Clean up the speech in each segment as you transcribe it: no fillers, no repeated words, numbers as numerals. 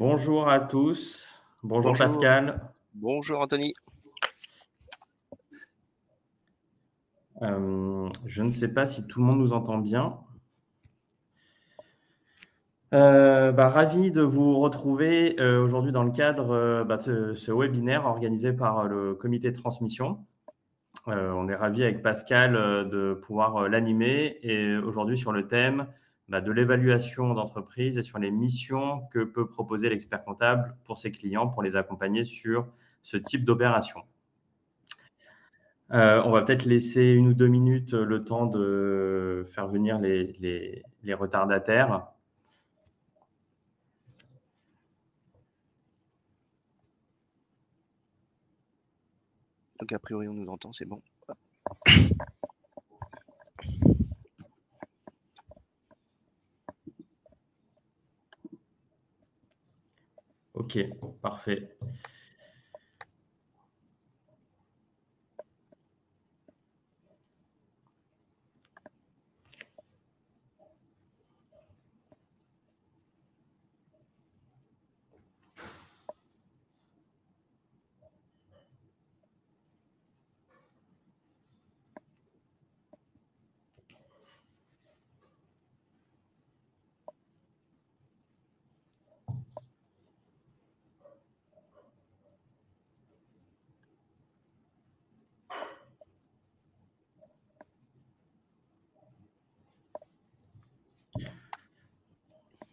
Bonjour à tous. Bonjour Bonjour, Pascal. bonjour Anthony. Je ne sais pas si tout le monde nous entend bien. Ravi de vous retrouver aujourd'hui dans le cadre de ce webinaire organisé par le comité de transmission. On est ravi avec Pascal de pouvoir l'animer et aujourd'hui sur le thème de l'évaluation d'entreprise et sur les missions que peut proposer l'expert comptable pour ses clients pour les accompagner sur ce type d'opération. On va peut-être laisser 1 ou 2 minutes le temps de faire venir les retardataires. Donc a priori on nous entend, c'est bon. Ok, parfait.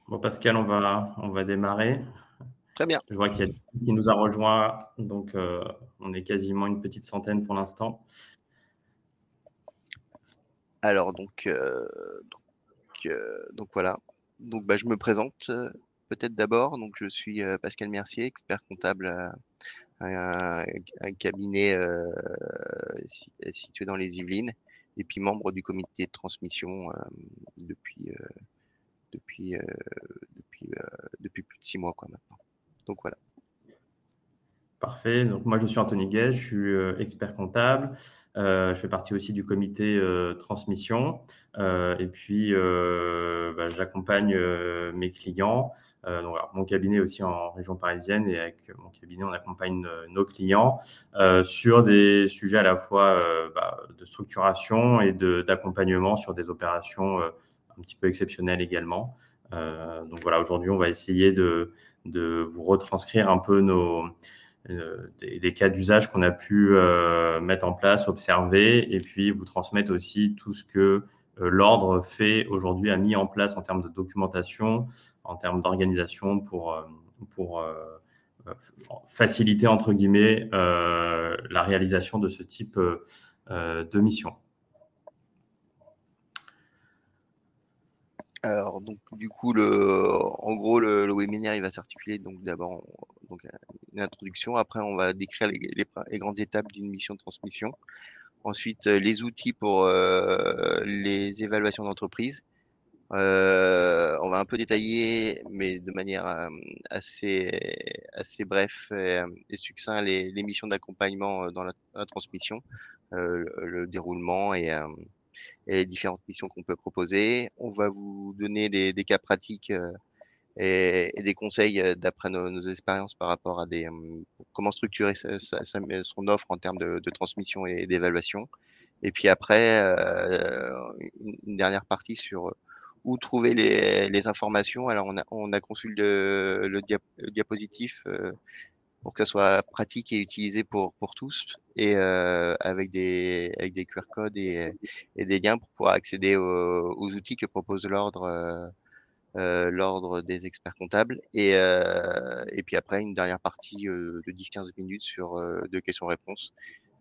Bon, Pascal, on va démarrer. Très bien. Je vois qu'il y a quelqu'un qui nous a rejoint, donc on est quasiment une petite centaine pour l'instant. Alors donc voilà. Donc je me présente peut-être d'abord. Donc je suis Pascal Mercier, expert comptable à un cabinet situé dans les Yvelines et puis membre du comité de transmission depuis plus de 6 mois quoi maintenant. Donc voilà. Parfait. Donc moi, je suis Anthony Guez, je suis expert comptable. Je fais partie aussi du comité transmission. Et puis, j'accompagne mes clients. Donc, alors, mon cabinet est aussi en région parisienne et avec mon cabinet, on accompagne nos clients sur des sujets à la fois de structuration et d'accompagnement sur des opérations un petit peu exceptionnelles également. Donc voilà, aujourd'hui, on va essayer de vous retranscrire un peu des cas d'usage qu'on a pu mettre en place, observer, et puis vous transmettre aussi tout ce que l'ordre fait aujourd'hui, a mis en place en termes de documentation, en termes d'organisation pour faciliter, entre guillemets, la réalisation de ce type de mission. Alors donc du coup le webinaire il va s'articuler donc d'abord une introduction, après on va décrire les grandes étapes d'une mission de transmission, ensuite les outils pour les évaluations d'entreprise. On va un peu détailler mais de manière assez bref et succinct les missions d'accompagnement dans la transmission, le déroulement et les différentes missions qu'on peut proposer. On va vous donner des cas pratiques et des conseils d'après nos expériences par rapport à comment structurer son offre en termes de transmission et d'évaluation. Et puis après, une dernière partie sur où trouver les informations. Alors on a conçu le diapositif pour que ça soit pratique et utilisé pour tous et avec des QR codes et des liens pour pouvoir accéder aux outils que propose l'ordre des experts comptables et puis après une dernière partie de 10-15 minutes sur de questions-réponses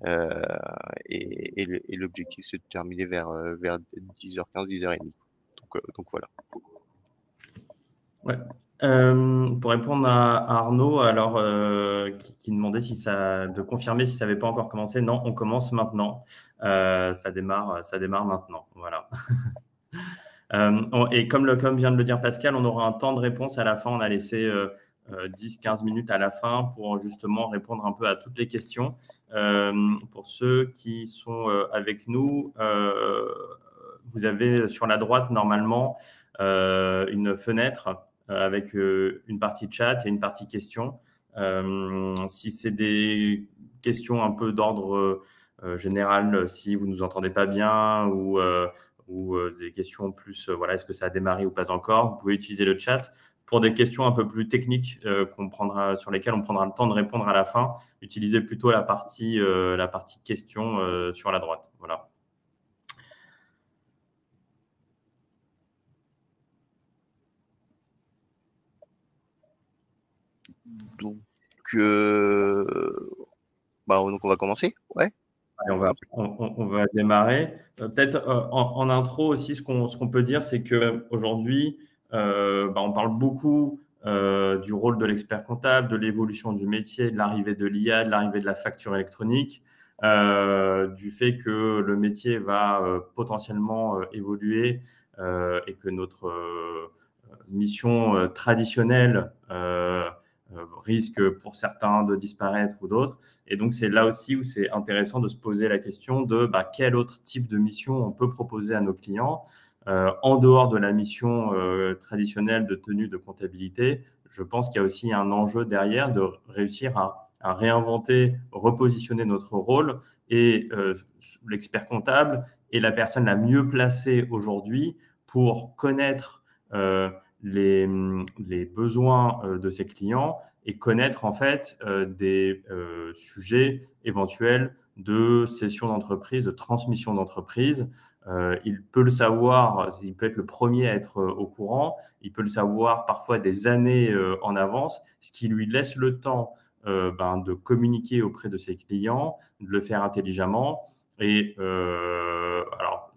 et l'objectif c'est de terminer vers 10h15, 10h30. Donc voilà. Ouais. Pour répondre à Arnaud, alors qui demandait de confirmer si ça n'avait pas encore commencé. Non, on commence maintenant. Ça démarre maintenant. Voilà. Et comme vient de le dire Pascal, on aura un temps de réponse à la fin. On a laissé 10-15 minutes à la fin pour justement répondre un peu à toutes les questions. Pour ceux qui sont avec nous, vous avez sur la droite normalement une fenêtre avec une partie chat et une partie questions. Si c'est des questions un peu d'ordre général, si vous ne nous entendez pas bien ou des questions plus, voilà, est-ce que ça a démarré ou pas encore, vous pouvez utiliser le chat. Pour des questions un peu plus techniques sur lesquelles on prendra le temps de répondre à la fin, utilisez plutôt la partie questions sur la droite. Voilà. Donc, donc on va commencer. Ouais. Allez, on va démarrer. Peut-être en intro aussi, ce qu'on peut dire, c'est qu'aujourd'hui, on parle beaucoup du rôle de l'expert comptable, de l'évolution du métier, de l'arrivée de l'IA, de l'arrivée de la facture électronique, du fait que le métier va potentiellement évoluer et que notre mission traditionnelle risque pour certains de disparaître ou d'autres. Et donc, c'est là aussi où c'est intéressant de se poser la question de quel autre type de mission on peut proposer à nos clients en dehors de la mission traditionnelle de tenue de comptabilité. Je pense qu'il y a aussi un enjeu derrière de réussir à réinventer, repositionner notre rôle et l'expert comptable est la personne la mieux placée aujourd'hui pour connaître les besoins de ses clients et connaître en fait des sujets éventuels de cession d'entreprise, de transmission d'entreprise. Il peut le savoir, il peut être le premier à être au courant, il peut le savoir parfois des années en avance, ce qui lui laisse le temps de communiquer auprès de ses clients, de le faire intelligemment. Et alors,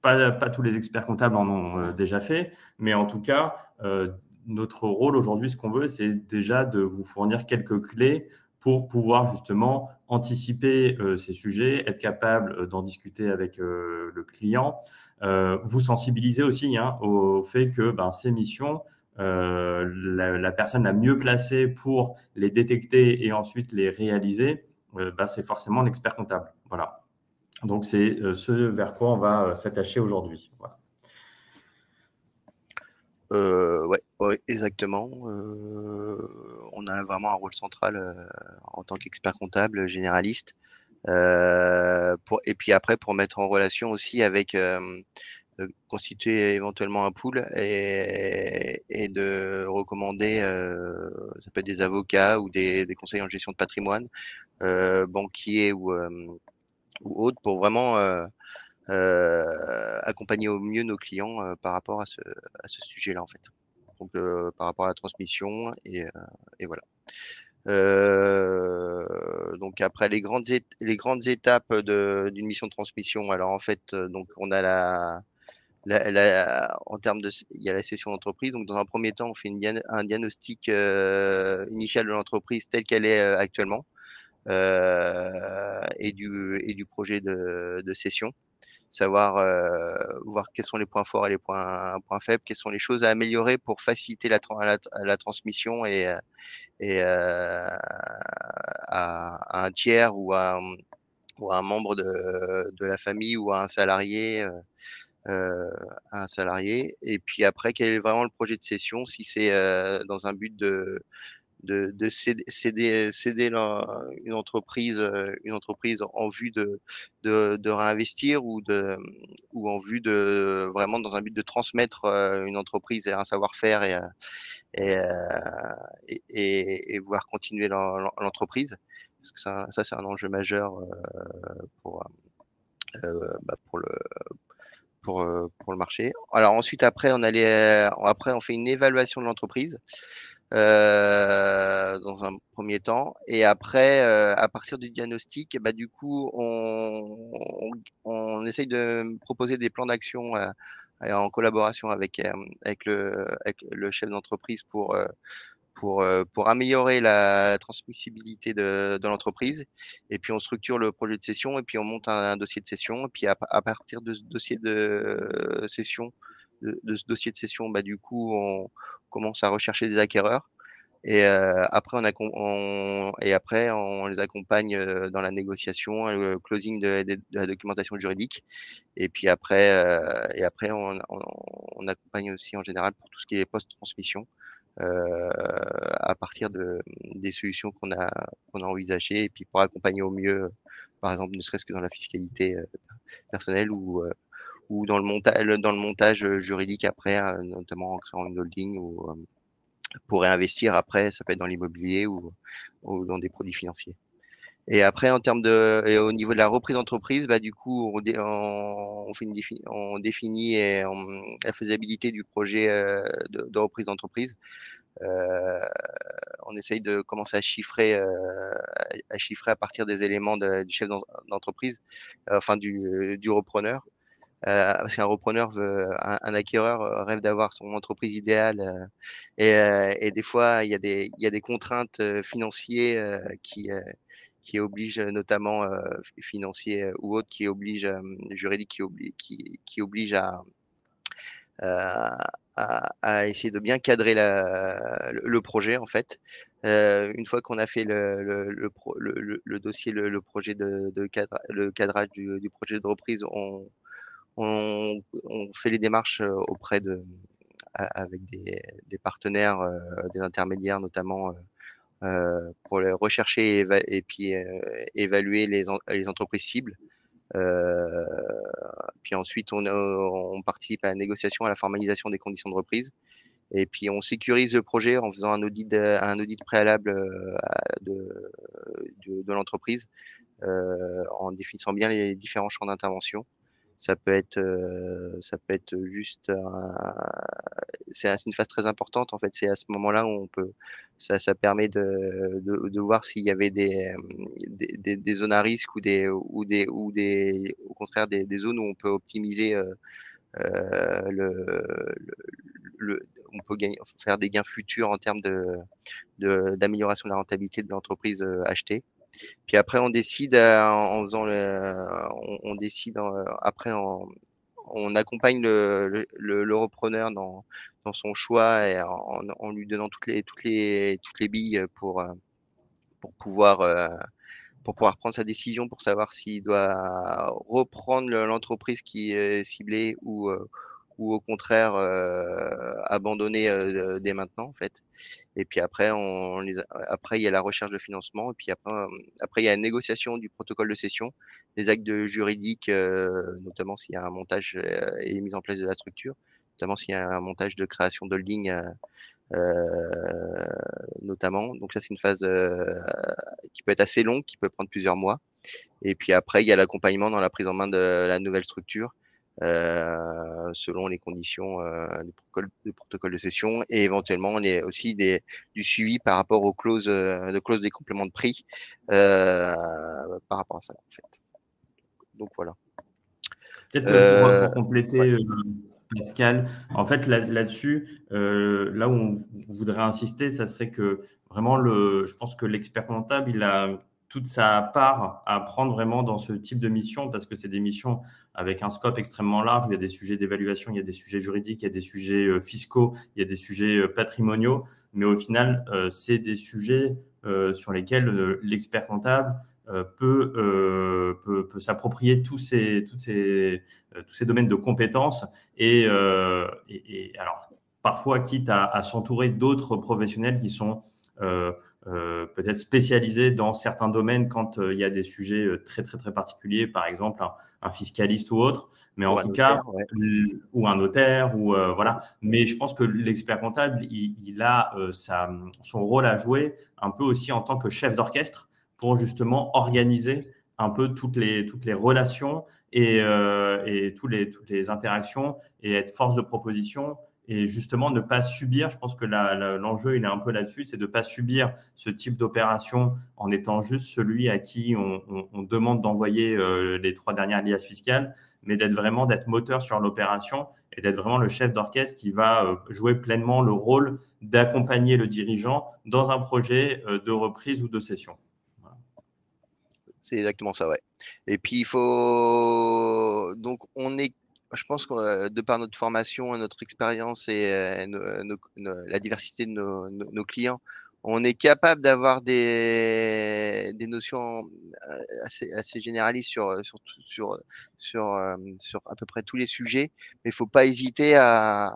pas tous les experts comptables en ont déjà fait, mais en tout cas, notre rôle aujourd'hui, ce qu'on veut, c'est déjà de vous fournir quelques clés pour pouvoir justement anticiper ces sujets, être capable d'en discuter avec le client, vous sensibiliser aussi au fait que ces missions, la personne la mieux placée pour les détecter et ensuite les réaliser, c'est forcément l'expert comptable. Voilà. Donc, c'est ce vers quoi on va s'attacher aujourd'hui. Voilà. Ouais, exactement. On a vraiment un rôle central en tant qu'expert comptable généraliste. Et puis après, pour mettre en relation aussi avec constituer éventuellement un pool et de recommander, ça peut être des avocats ou des conseillers en gestion de patrimoine, banquiers ou autres, pour vraiment accompagner au mieux nos clients par rapport à ce sujet-là, en fait. Donc, par rapport à la transmission et voilà. Donc après les grandes étapes d'une mission de transmission. Alors en fait, donc on a en termes il y a la cession d'entreprise. Donc dans un premier temps, on fait un diagnostic initial de l'entreprise telle qu'elle est actuellement et du projet de cession. Savoir voir quels sont les points forts et les points faibles, quelles sont les choses à améliorer pour faciliter la transmission à un tiers ou à un membre de la famille ou à un salarié. Et puis après, quel est vraiment le projet de cession, si c'est dans un but de céder une entreprise en vue de réinvestir ou en vue de vraiment dans un but de transmettre une entreprise et un savoir-faire et, euh, et voir continuer l'entreprise. Parce que ça c'est un enjeu majeur pour, pour le marché. Alors ensuite, après, on fait une évaluation de l'entreprise dans un premier temps. Et après, à partir du diagnostic, du coup, on essaye de proposer des plans d'action en collaboration avec le chef d'entreprise pour améliorer la transmissibilité de l'entreprise. Et puis, on structure le projet de cession et puis on monte un dossier de cession. Et puis, à partir de ce dossier de cession, du coup, on commence à rechercher des acquéreurs. Et après on les accompagne, dans la négociation et le closing de la documentation juridique. Et puis après on accompagne aussi en général pour tout ce qui est post-transmission, à partir des solutions qu'on a envisagées et puis pour accompagner au mieux, par exemple, ne serait-ce que dans la fiscalité, personnelle ou dans le montage, juridique après, notamment en créant une holding ou, pour réinvestir après, ça peut être dans l'immobilier ou dans des produits financiers. Et après et au niveau de la reprise d'entreprise, bah, du coup, on fait on définit la faisabilité du projet, de reprise d'entreprise. Heu, on essaye de commencer à chiffrer à partir des éléments du chef d'entreprise, enfin du repreneur. Parce qu'un repreneur un acquéreur, rêve d'avoir son entreprise idéale, et des fois il y a des contraintes, financiers, qui obligent, notamment, financiers, ou autres qui obligent, juridiques qui obligent à essayer de bien cadrer le projet en fait. Une fois qu'on a fait le dossier, le projet le cadrage du projet de reprise, on fait les démarches, auprès avec des partenaires, des intermédiaires notamment, pour les rechercher et puis, évaluer les entreprises cibles. Heu, Puis ensuite on participe à la négociation, à la formalisation des conditions de reprise et puis on sécurise le projet en faisant un audit préalable, de l'entreprise, en définissant bien les différents champs d'intervention. Ça peut être juste c'est une phase très importante en fait. C'est à ce moment-là où ça permet de voir s'il y avait des zones à risque au contraire des zones où on peut optimiser, le on peut faire des gains futurs en termes d'amélioration de la rentabilité de l'entreprise, achetée. Puis après on décide, en faisant on décide, après on accompagne le repreneur dans son choix et en lui donnant toutes les billes pour pouvoir, heu, pour pouvoir prendre sa décision, pour savoir s'il doit reprendre l'entreprise qui est ciblée ou au contraire, abandonner, dès maintenant en fait. Et puis après après il y a la recherche de financement et puis après il y a la négociation du protocole de cession, des actes juridiques, notamment s'il y a un montage, et mise en place de la structure, notamment s'il y a un montage de création d'holding, notamment. Donc ça c'est une phase, qui peut être assez longue, qui peut prendre plusieurs mois. Et puis après, il y a l'accompagnement dans la prise en main de la nouvelle structure, selon les conditions, du protocole de cession et éventuellement aussi du suivi par rapport aux clauses des compléments de prix, par rapport à ça, en fait. Donc voilà. Peut-être pour Ouais, compléter, Pascal, en fait, là-dessus, là où on voudrait insister, ça serait que vraiment, je pense que l'expert comptable, il a toute sa part à prendre vraiment dans ce type de mission parce que c'est des missions avec un scope extrêmement large. Il y a des sujets d'évaluation, il y a des sujets juridiques, il y a des sujets fiscaux, il y a des sujets patrimoniaux. Mais au final, c'est des sujets sur lesquels l'expert comptable peut s'approprier tous ces domaines de compétences et alors parfois quitte à s'entourer d'autres professionnels qui sont peut-être spécialisés dans certains domaines quand il y a des sujets très très très particuliers, par exemple un fiscaliste ou autre, mais en ou un tout cas notaire, ouais. ou un notaire ou voilà. Mais je pense que l'expert comptable, il a son rôle à jouer un peu aussi en tant que chef d'orchestre pour justement organiser un peu toutes les relations et toutes les interactions et être force de proposition et justement ne pas subir, je pense que l'enjeu il est un peu là-dessus, c'est de ne pas subir ce type d'opération en étant juste celui à qui on demande d'envoyer les 3 dernières liasses fiscales, mais d'être moteur sur l'opération et d'être vraiment le chef d'orchestre qui va jouer pleinement le rôle d'accompagner le dirigeant dans un projet de reprise ou de cession. Voilà. C'est exactement ça, ouais. Et puis il faut donc je pense que, de par notre formation et notre expérience et la diversité de nos clients, on est capable d'avoir des notions assez généralistes sur à peu près tous les sujets, mais il faut pas hésiter à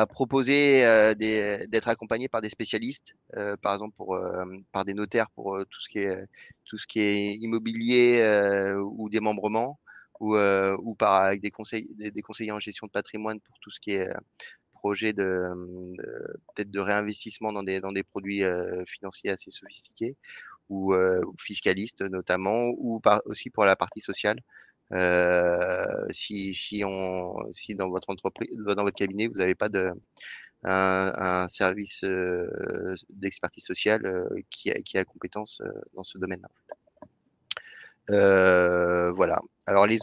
proposer d'être accompagné par des spécialistes, par exemple par des notaires pour tout ce qui est immobilier ou démembrement, ou avec des conseillers en gestion de patrimoine pour tout ce qui est projet peut-être de réinvestissement dans des produits financiers assez sophistiqués, ou fiscalistes notamment, aussi pour la partie sociale. Si dans votre entreprise, dans votre cabinet, vous n'avez pas un service d'expertise sociale qui a compétence dans ce domaine-là. Voilà. Alors les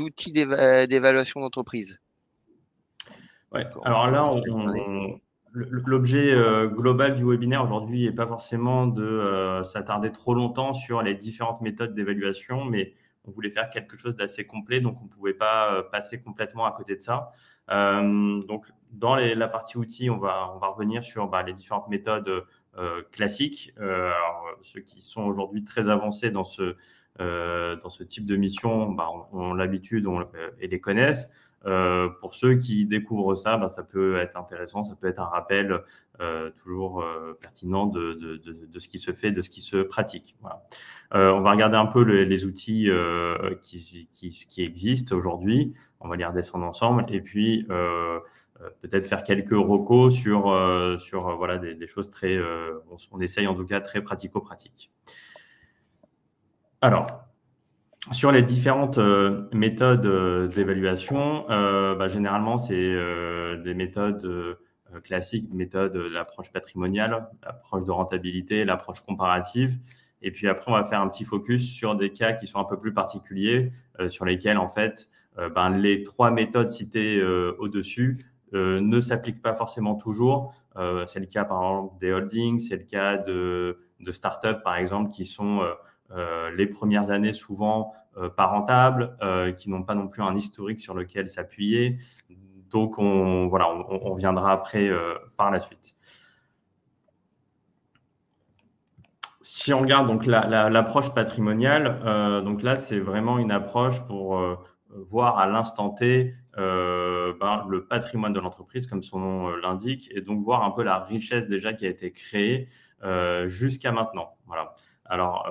outils d'évaluation d'entreprise. Ouais. Alors là, l'objet global du webinaire aujourd'hui n'est pas forcément de s'attarder trop longtemps sur les différentes méthodes d'évaluation, mais on voulait faire quelque chose d'assez complet, donc on ne pouvait pas passer complètement à côté de ça. Donc, dans la partie outils, on va revenir sur les différentes méthodes classiques. Alors, ceux qui sont aujourd'hui très avancés dans ce type de mission ont l'habitude et les connaissent. Pour ceux qui découvrent ça, ça peut être intéressant, ça peut être un rappel toujours pertinent de ce qui se fait, de ce qui se pratique. Voilà. On va regarder un peu les outils qui existent aujourd'hui. On va les redescendre ensemble et puis peut-être faire quelques recos sur voilà, des choses très, on essaye en tout cas très pratico-pratiques. Alors, sur les différentes méthodes d'évaluation, généralement, c'est des méthodes classiques, l'approche patrimoniale, l'approche de rentabilité, l'approche comparative. Et puis après, on va faire un petit focus sur des cas qui sont un peu plus particuliers, sur lesquels, en fait, les 3 méthodes citées au-dessus ne s'appliquent pas forcément toujours. C'est le cas, par exemple, des holdings, c'est le cas de startups, par exemple, qui sont les premières années souvent pas rentables, qui n'ont pas non plus un historique sur lequel s'appuyer. Donc, on viendra après par la suite. Si on regarde donc l'approche patrimoniale, donc là, c'est vraiment une approche pour voir à l'instant T le patrimoine de l'entreprise, comme son nom l'indique, et donc voir un peu la richesse déjà qui a été créée jusqu'à maintenant. Voilà. Alors,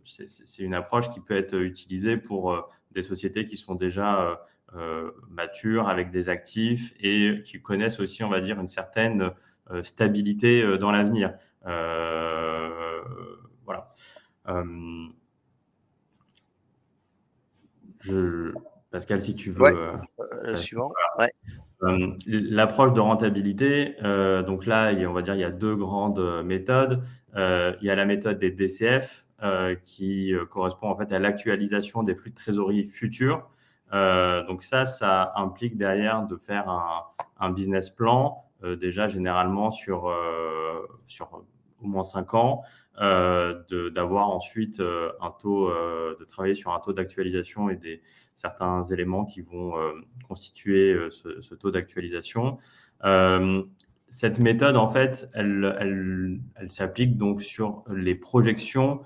c'est une approche qui peut être utilisée pour des sociétés qui sont déjà matures, avec des actifs et qui connaissent aussi, on va dire, une certaine stabilité dans l'avenir. Voilà. Pascal, si tu veux. Ouais. Suivant. Ouais. L'approche de rentabilité, donc là, on va dire, il y a 2 grandes méthodes. Il y a la méthode des DCF qui correspond en fait à l'actualisation des flux de trésorerie futurs. Donc ça implique derrière de faire un business plan, déjà généralement sur au moins 5 ans, d'avoir ensuite un taux, de travailler sur un taux d'actualisation et certains éléments qui vont constituer ce taux d'actualisation. Cette méthode, en fait, elle s'applique donc sur les projections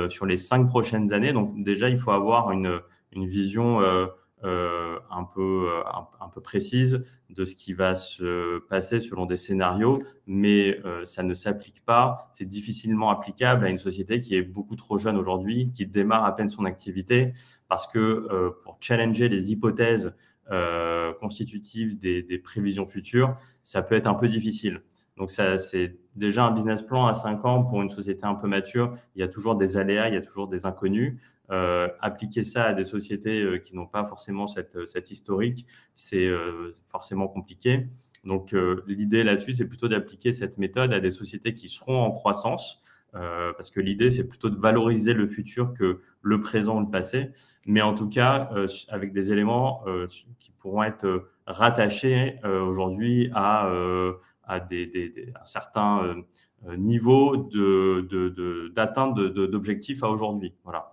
sur les 5 prochaines années. Donc déjà, il faut avoir une vision un peu précise de ce qui va se passer selon des scénarios, mais ça ne s'applique pas, c'est difficilement applicable à une société qui est beaucoup trop jeune aujourd'hui, qui démarre à peine son activité, parce que pour challenger les hypothèses constitutives des prévisions futures, ça peut être un peu difficile. Donc, c'est déjà un business plan à 5 ans pour une société un peu mature. Il y a toujours des aléas, il y a toujours des inconnus. Appliquer ça à des sociétés qui n'ont pas forcément cette historique, c'est forcément compliqué. Donc, l'idée là-dessus, c'est plutôt d'appliquer cette méthode à des sociétés qui seront en croissance, parce que l'idée, c'est plutôt de valoriser le futur que le présent ou le passé, mais en tout cas, avec des éléments qui pourront être rattachés aujourd'hui à un certain niveau d'atteinte d'objectifs à aujourd'hui. Voilà.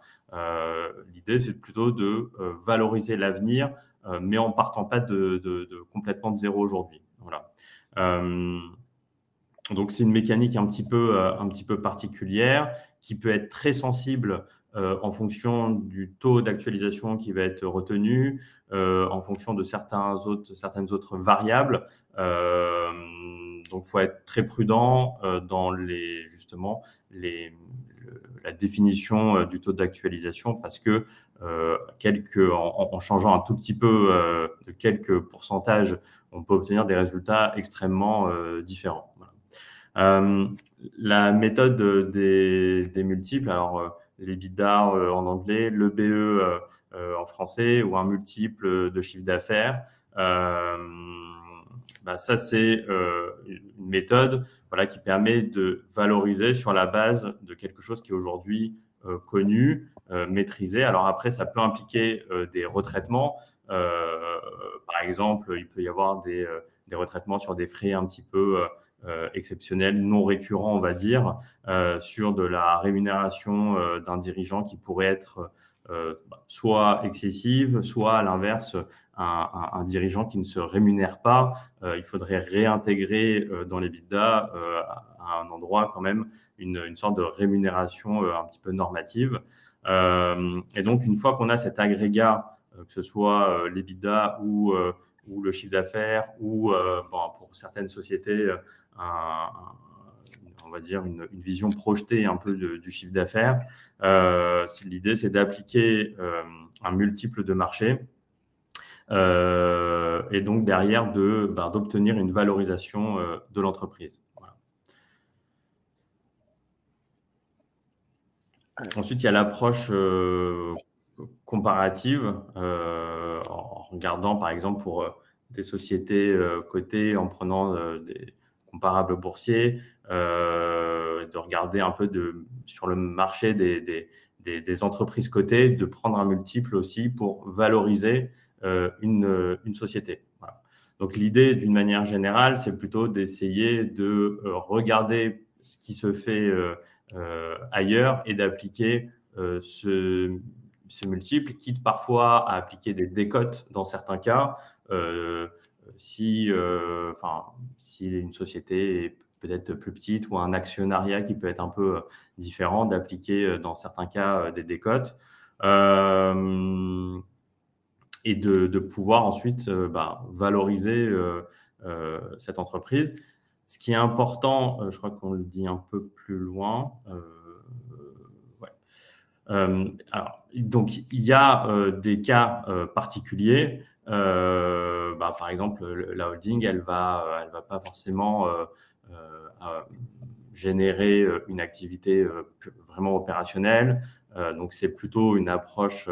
L'idée, c'est plutôt de valoriser l'avenir, mais en partant pas complètement de zéro aujourd'hui. Voilà. Donc, c'est une mécanique un petit peu particulière qui peut être très sensible en fonction du taux d'actualisation qui va être retenu, en fonction de certaines autres variables. Donc, il faut être très prudent dans justement la définition du taux d'actualisation parce que en changeant un tout petit peu de quelques pourcentages, on peut obtenir des résultats extrêmement différents. Voilà. La méthode des multiples, alors l'EBITDA en anglais, l'EBE en français, ou un multiple de chiffre d'affaires, ça c'est une méthode qui permet de valoriser sur la base de quelque chose qui est aujourd'hui connu, maîtrisé. Alors après, ça peut impliquer des retraitements. Par exemple, il peut y avoir des retraitements sur des frais un petit peu exceptionnels, non récurrents, on va dire, sur de la rémunération d'un dirigeant qui pourrait être soit excessive, soit à l'inverse, un dirigeant qui ne se rémunère pas. Il faudrait réintégrer dans les l'EBITDA à un endroit quand même une sorte de rémunération un petit peu normative. Et donc, une fois qu'on a cet agrégat, que ce soit l'EBITDA ou le chiffre d'affaires ou pour certaines sociétés, on va dire une vision projetée un peu du chiffre d'affaires. L'idée, c'est d'appliquer un multiple de marché et donc derrière d'obtenir une valorisation de l'entreprise. Voilà. Ensuite, il y a l'approche comparative en regardant, par exemple, pour des sociétés cotées, en prenant des comparables boursiers, de regarder un peu sur le marché des entreprises cotées, de prendre un multiple aussi pour valoriser une société. Voilà. Donc, l'idée, d'une manière générale, c'est plutôt d'essayer de regarder ce qui se fait ailleurs et d'appliquer ce multiple, quitte parfois à appliquer des décotes dans certains cas, si une société est peut-être plus petite ou un actionnariat qui peut être un peu différent, d'appliquer dans certains cas des décotes et de pouvoir ensuite valoriser cette entreprise. Ce qui est important, je crois qu'on le dit un peu plus loin. Alors, donc, il y a des cas particuliers. Par exemple, la holding, elle va pas forcément générer une activité vraiment opérationnelle. Donc, c'est plutôt une approche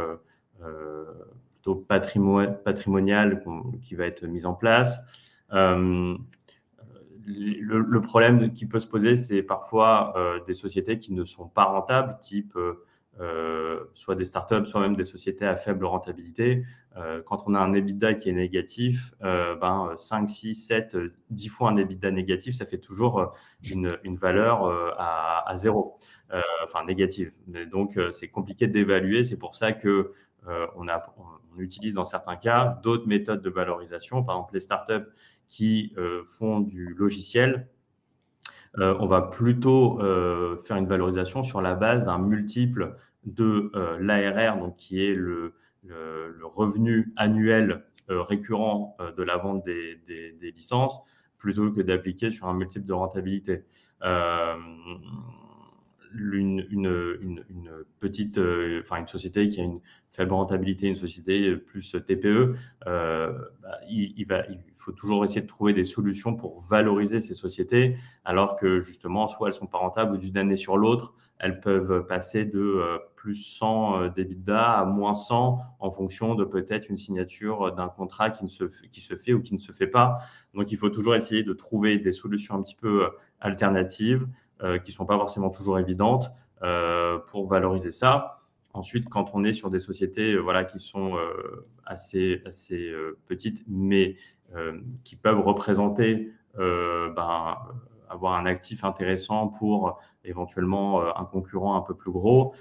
plutôt patrimoniale qui va être mise en place. Le problème qui peut se poser, c'est parfois des sociétés qui ne sont pas rentables, type soit des startups, soit même des sociétés à faible rentabilité. Quand on a un EBITDA qui est négatif, 5, 6, 7, 10 fois un EBITDA négatif, ça fait toujours une valeur à zéro, négative. Donc, c'est compliqué d'évaluer. C'est pour ça que on utilise dans certains cas d'autres méthodes de valorisation. Par exemple, les startups qui font du logiciel, on va plutôt faire une valorisation sur la base d'un multiple de l'ARR, donc qui est le revenu annuel récurrent de la vente des licences, plutôt que d'appliquer sur un multiple de rentabilité. Une petite, une société qui a une faible rentabilité, une société plus TPE, il faut toujours essayer de trouver des solutions pour valoriser ces sociétés, alors que justement, soit elles sont pas rentables ou d'une année sur l'autre, elles peuvent passer de plus 100 d'EBITDA à moins 100 en fonction de peut-être une signature d'un contrat qui se fait ou qui ne se fait pas. Donc, il faut toujours essayer de trouver des solutions un petit peu alternatives qui ne sont pas forcément toujours évidentes pour valoriser ça. Ensuite, quand on est sur des sociétés qui sont assez petites, mais qui peuvent représenter avoir un actif intéressant pour éventuellement un concurrent un peu plus gros,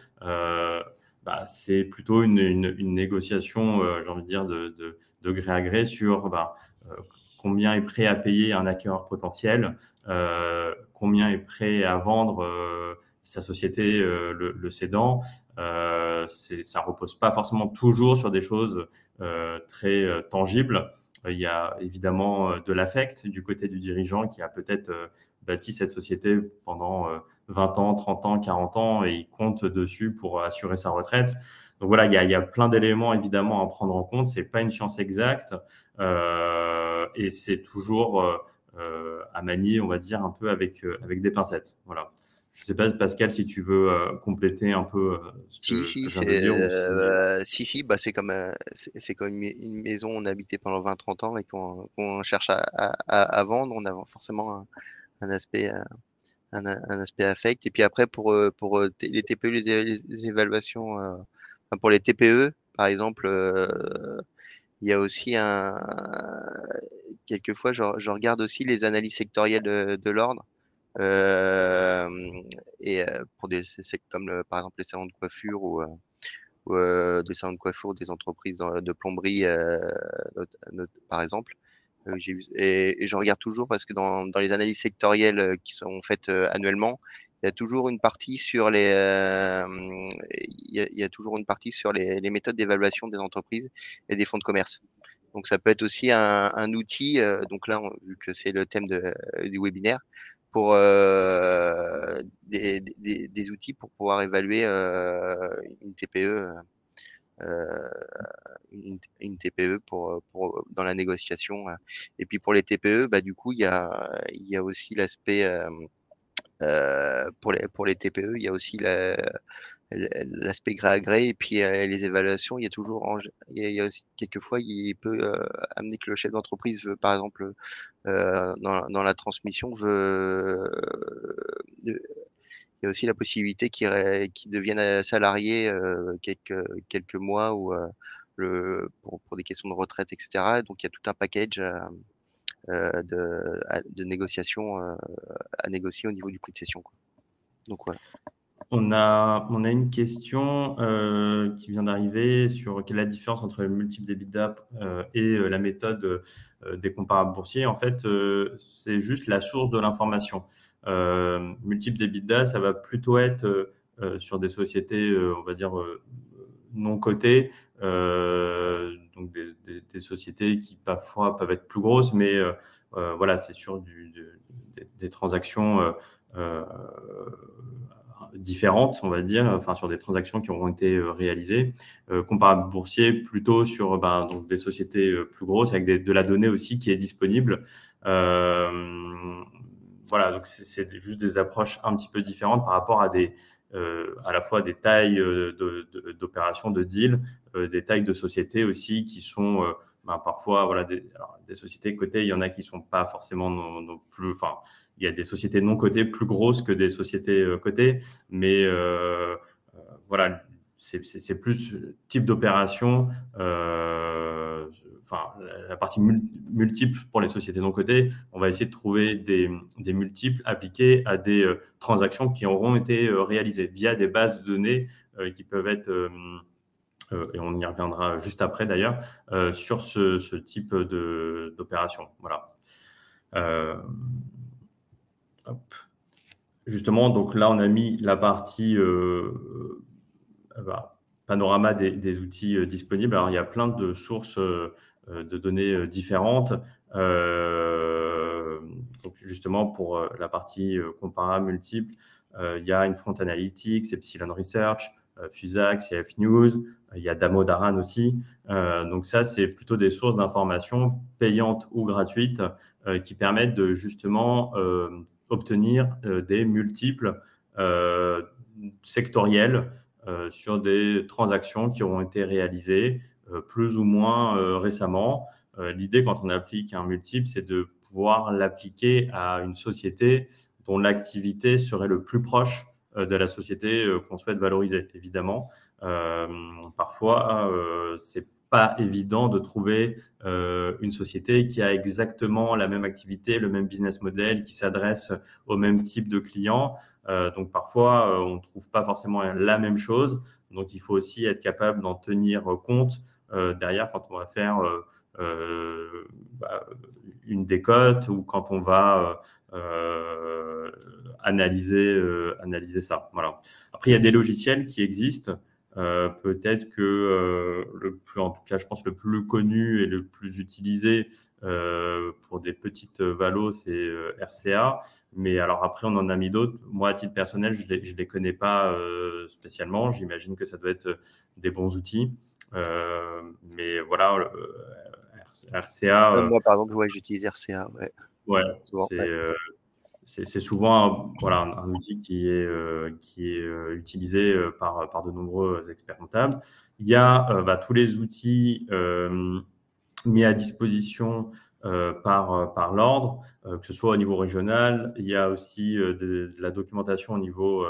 c'est plutôt une négociation, j'ai envie de dire, de gré à gré sur combien est prêt à payer un acquéreur potentiel, combien est prêt à vendre sa société, le cédant. Ça repose pas forcément toujours sur des choses très tangibles. Il y a évidemment de l'affect du côté du dirigeant qui a peut-être bâti cette société pendant 20 ans, 30 ans, 40 ans et il compte dessus pour assurer sa retraite. Donc voilà, il y a plein d'éléments évidemment à prendre en compte. C'est pas une science exacte et c'est toujours à manier, on va dire, un peu avec des pincettes. Voilà. Je sais pas, Pascal, si tu veux compléter un peu ce Si, que si, je viens de dire ou si... si, bah, c'est comme une maison, on a habité pendant 20-30 ans et qu'on cherche à vendre, on a forcément un aspect, un aspect affect. Et puis après, les TPE, les évaluations, enfin, pour les TPE, par exemple, il y a aussi quelquefois, je regarde aussi les analyses sectorielles de l'ordre. Et pour c'est comme par exemple les salons de coiffure ou des salons de coiffure, des entreprises de plomberie, par exemple. Et je regarde toujours parce que dans les analyses sectorielles qui sont faites annuellement, il y a toujours une partie sur il y a toujours une partie sur les méthodes d'évaluation des entreprises et des fonds de commerce. Donc ça peut être aussi un outil, donc là, vu que c'est le thème du webinaire, pour des outils pour pouvoir évaluer une TPE, euh, une TPE dans la négociation. Et puis pour les TPE, bah, du coup, il y a aussi l'aspect, pour les TPE, il y a aussi l'aspect gré à gré et puis les évaluations, il y a toujours il y a aussi quelquefois il peut amener que le chef d'entreprise veut par exemple dans la transmission il y a aussi la possibilité qu'il devienne salarié quelques mois ou pour des questions de retraite, etc. Donc il y a tout un package de négociations à négocier au niveau du prix de cession, quoi. Donc voilà. On a une question qui vient d'arriver sur quelle est la différence entre le multiple d'EBITDA et la méthode des comparables boursiers. En fait, c'est juste la source de l'information. Multiple d'EBITDA, ça va plutôt être sur des sociétés, on va dire, non cotées, donc des sociétés qui parfois peuvent être plus grosses, mais voilà, c'est sur des transactions différentes, on va dire, enfin sur des transactions qui auront été réalisées. Comparable boursier, plutôt sur donc des sociétés plus grosses avec de la donnée aussi qui est disponible. Voilà, donc c'est juste des approches un petit peu différentes par rapport à à la fois des tailles d'opérations, de deals, des tailles de sociétés aussi qui sont parfois voilà, des sociétés cotées. Il y en a qui ne sont pas forcément non plus. Enfin, il y a des sociétés non cotées plus grosses que des sociétés cotées, mais voilà, c'est plus type d'opération. Enfin, la partie multiple pour les sociétés non cotées, on va essayer de trouver des multiples appliqués à des transactions qui auront été réalisées via des bases de données qui peuvent être, et on y reviendra juste après d'ailleurs, sur ce type d'opération. Voilà. Hop. Justement, donc là, on a mis la partie panorama des outils disponibles. Alors, il y a plein de sources de données différentes. Donc, justement, pour la partie comparable multiple, il y a Infront Analytics, Epsilon Research, Fusax, CF News, il y a Damodaran aussi. Donc, ça, c'est plutôt des sources d'informations payantes ou gratuites qui permettent de justement obtenir des multiples sectoriels sur des transactions qui auront été réalisées plus ou moins récemment. L'idée, quand on applique un multiple, c'est de pouvoir l'appliquer à une société dont l'activité serait le plus proche de la société qu'on souhaite valoriser, évidemment. Parfois, c'est pas évident de trouver une société qui a exactement la même activité, le même business model, qui s'adresse au même type de clients. Donc parfois, on ne trouve pas forcément la même chose. Donc il faut aussi être capable d'en tenir compte derrière quand on va faire une décote ou quand on va analyser ça. Voilà. Après, il y a des logiciels qui existent. Peut-être que en tout cas, je pense le plus connu et le plus utilisé pour des petites valos, c'est RCA. Mais alors après, on en a mis d'autres. Moi, à titre personnel, je les connais pas spécialement. J'imagine que ça doit être des bons outils. Mais voilà, RCA. Moi, par exemple, ouais, j'utilise RCA. Ouais, Ouais, souvent. Ouais. c'est souvent voilà, un outil qui est utilisé par de nombreux experts comptables. Il y a tous les outils mis à disposition par l'ordre, que ce soit au niveau régional. Il y a aussi de la documentation au niveau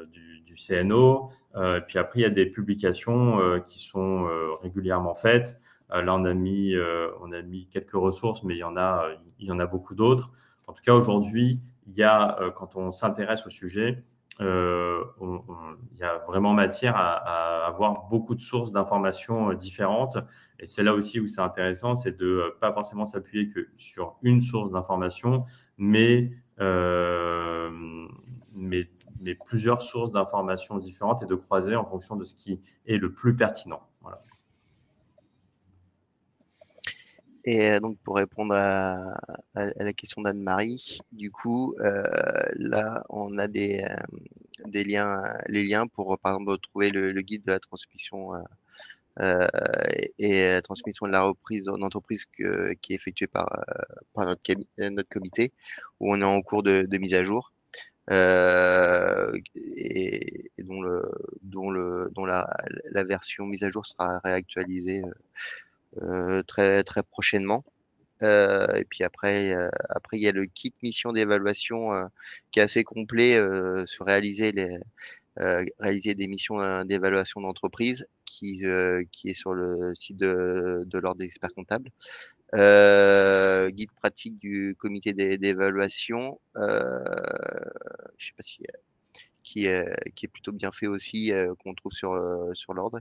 du CNO. Et puis après, il y a des publications qui sont régulièrement faites. Là, on a mis quelques ressources, mais il y en a beaucoup d'autres. En tout cas, aujourd'hui, il y a, quand on s'intéresse au sujet, il y a vraiment matière à avoir beaucoup de sources d'informations différentes. Et c'est là aussi où c'est intéressant, c'est de pas forcément s'appuyer que sur une source d'information, mais plusieurs sources d'informations différentes et de croiser en fonction de ce qui est le plus pertinent. Voilà. Et donc, pour répondre à la question d'Anne-Marie, du coup, là, on a des liens, les liens pour, par exemple, trouver le guide de la transmission et la transmission de la reprise d'entreprise qui est effectuée par notre comité, où on est en cours de mise à jour. Et dont la version mise à jour sera réactualisée très très prochainement. Et puis après, il y a le kit mission d'évaluation qui est assez complet sur réaliser des missions d'évaluation d'entreprise qui est sur le site de l'Ordre des experts comptables. Guide pratique du comité d'évaluation, je sais pas si qui est plutôt bien fait aussi, qu'on trouve sur l'Ordre.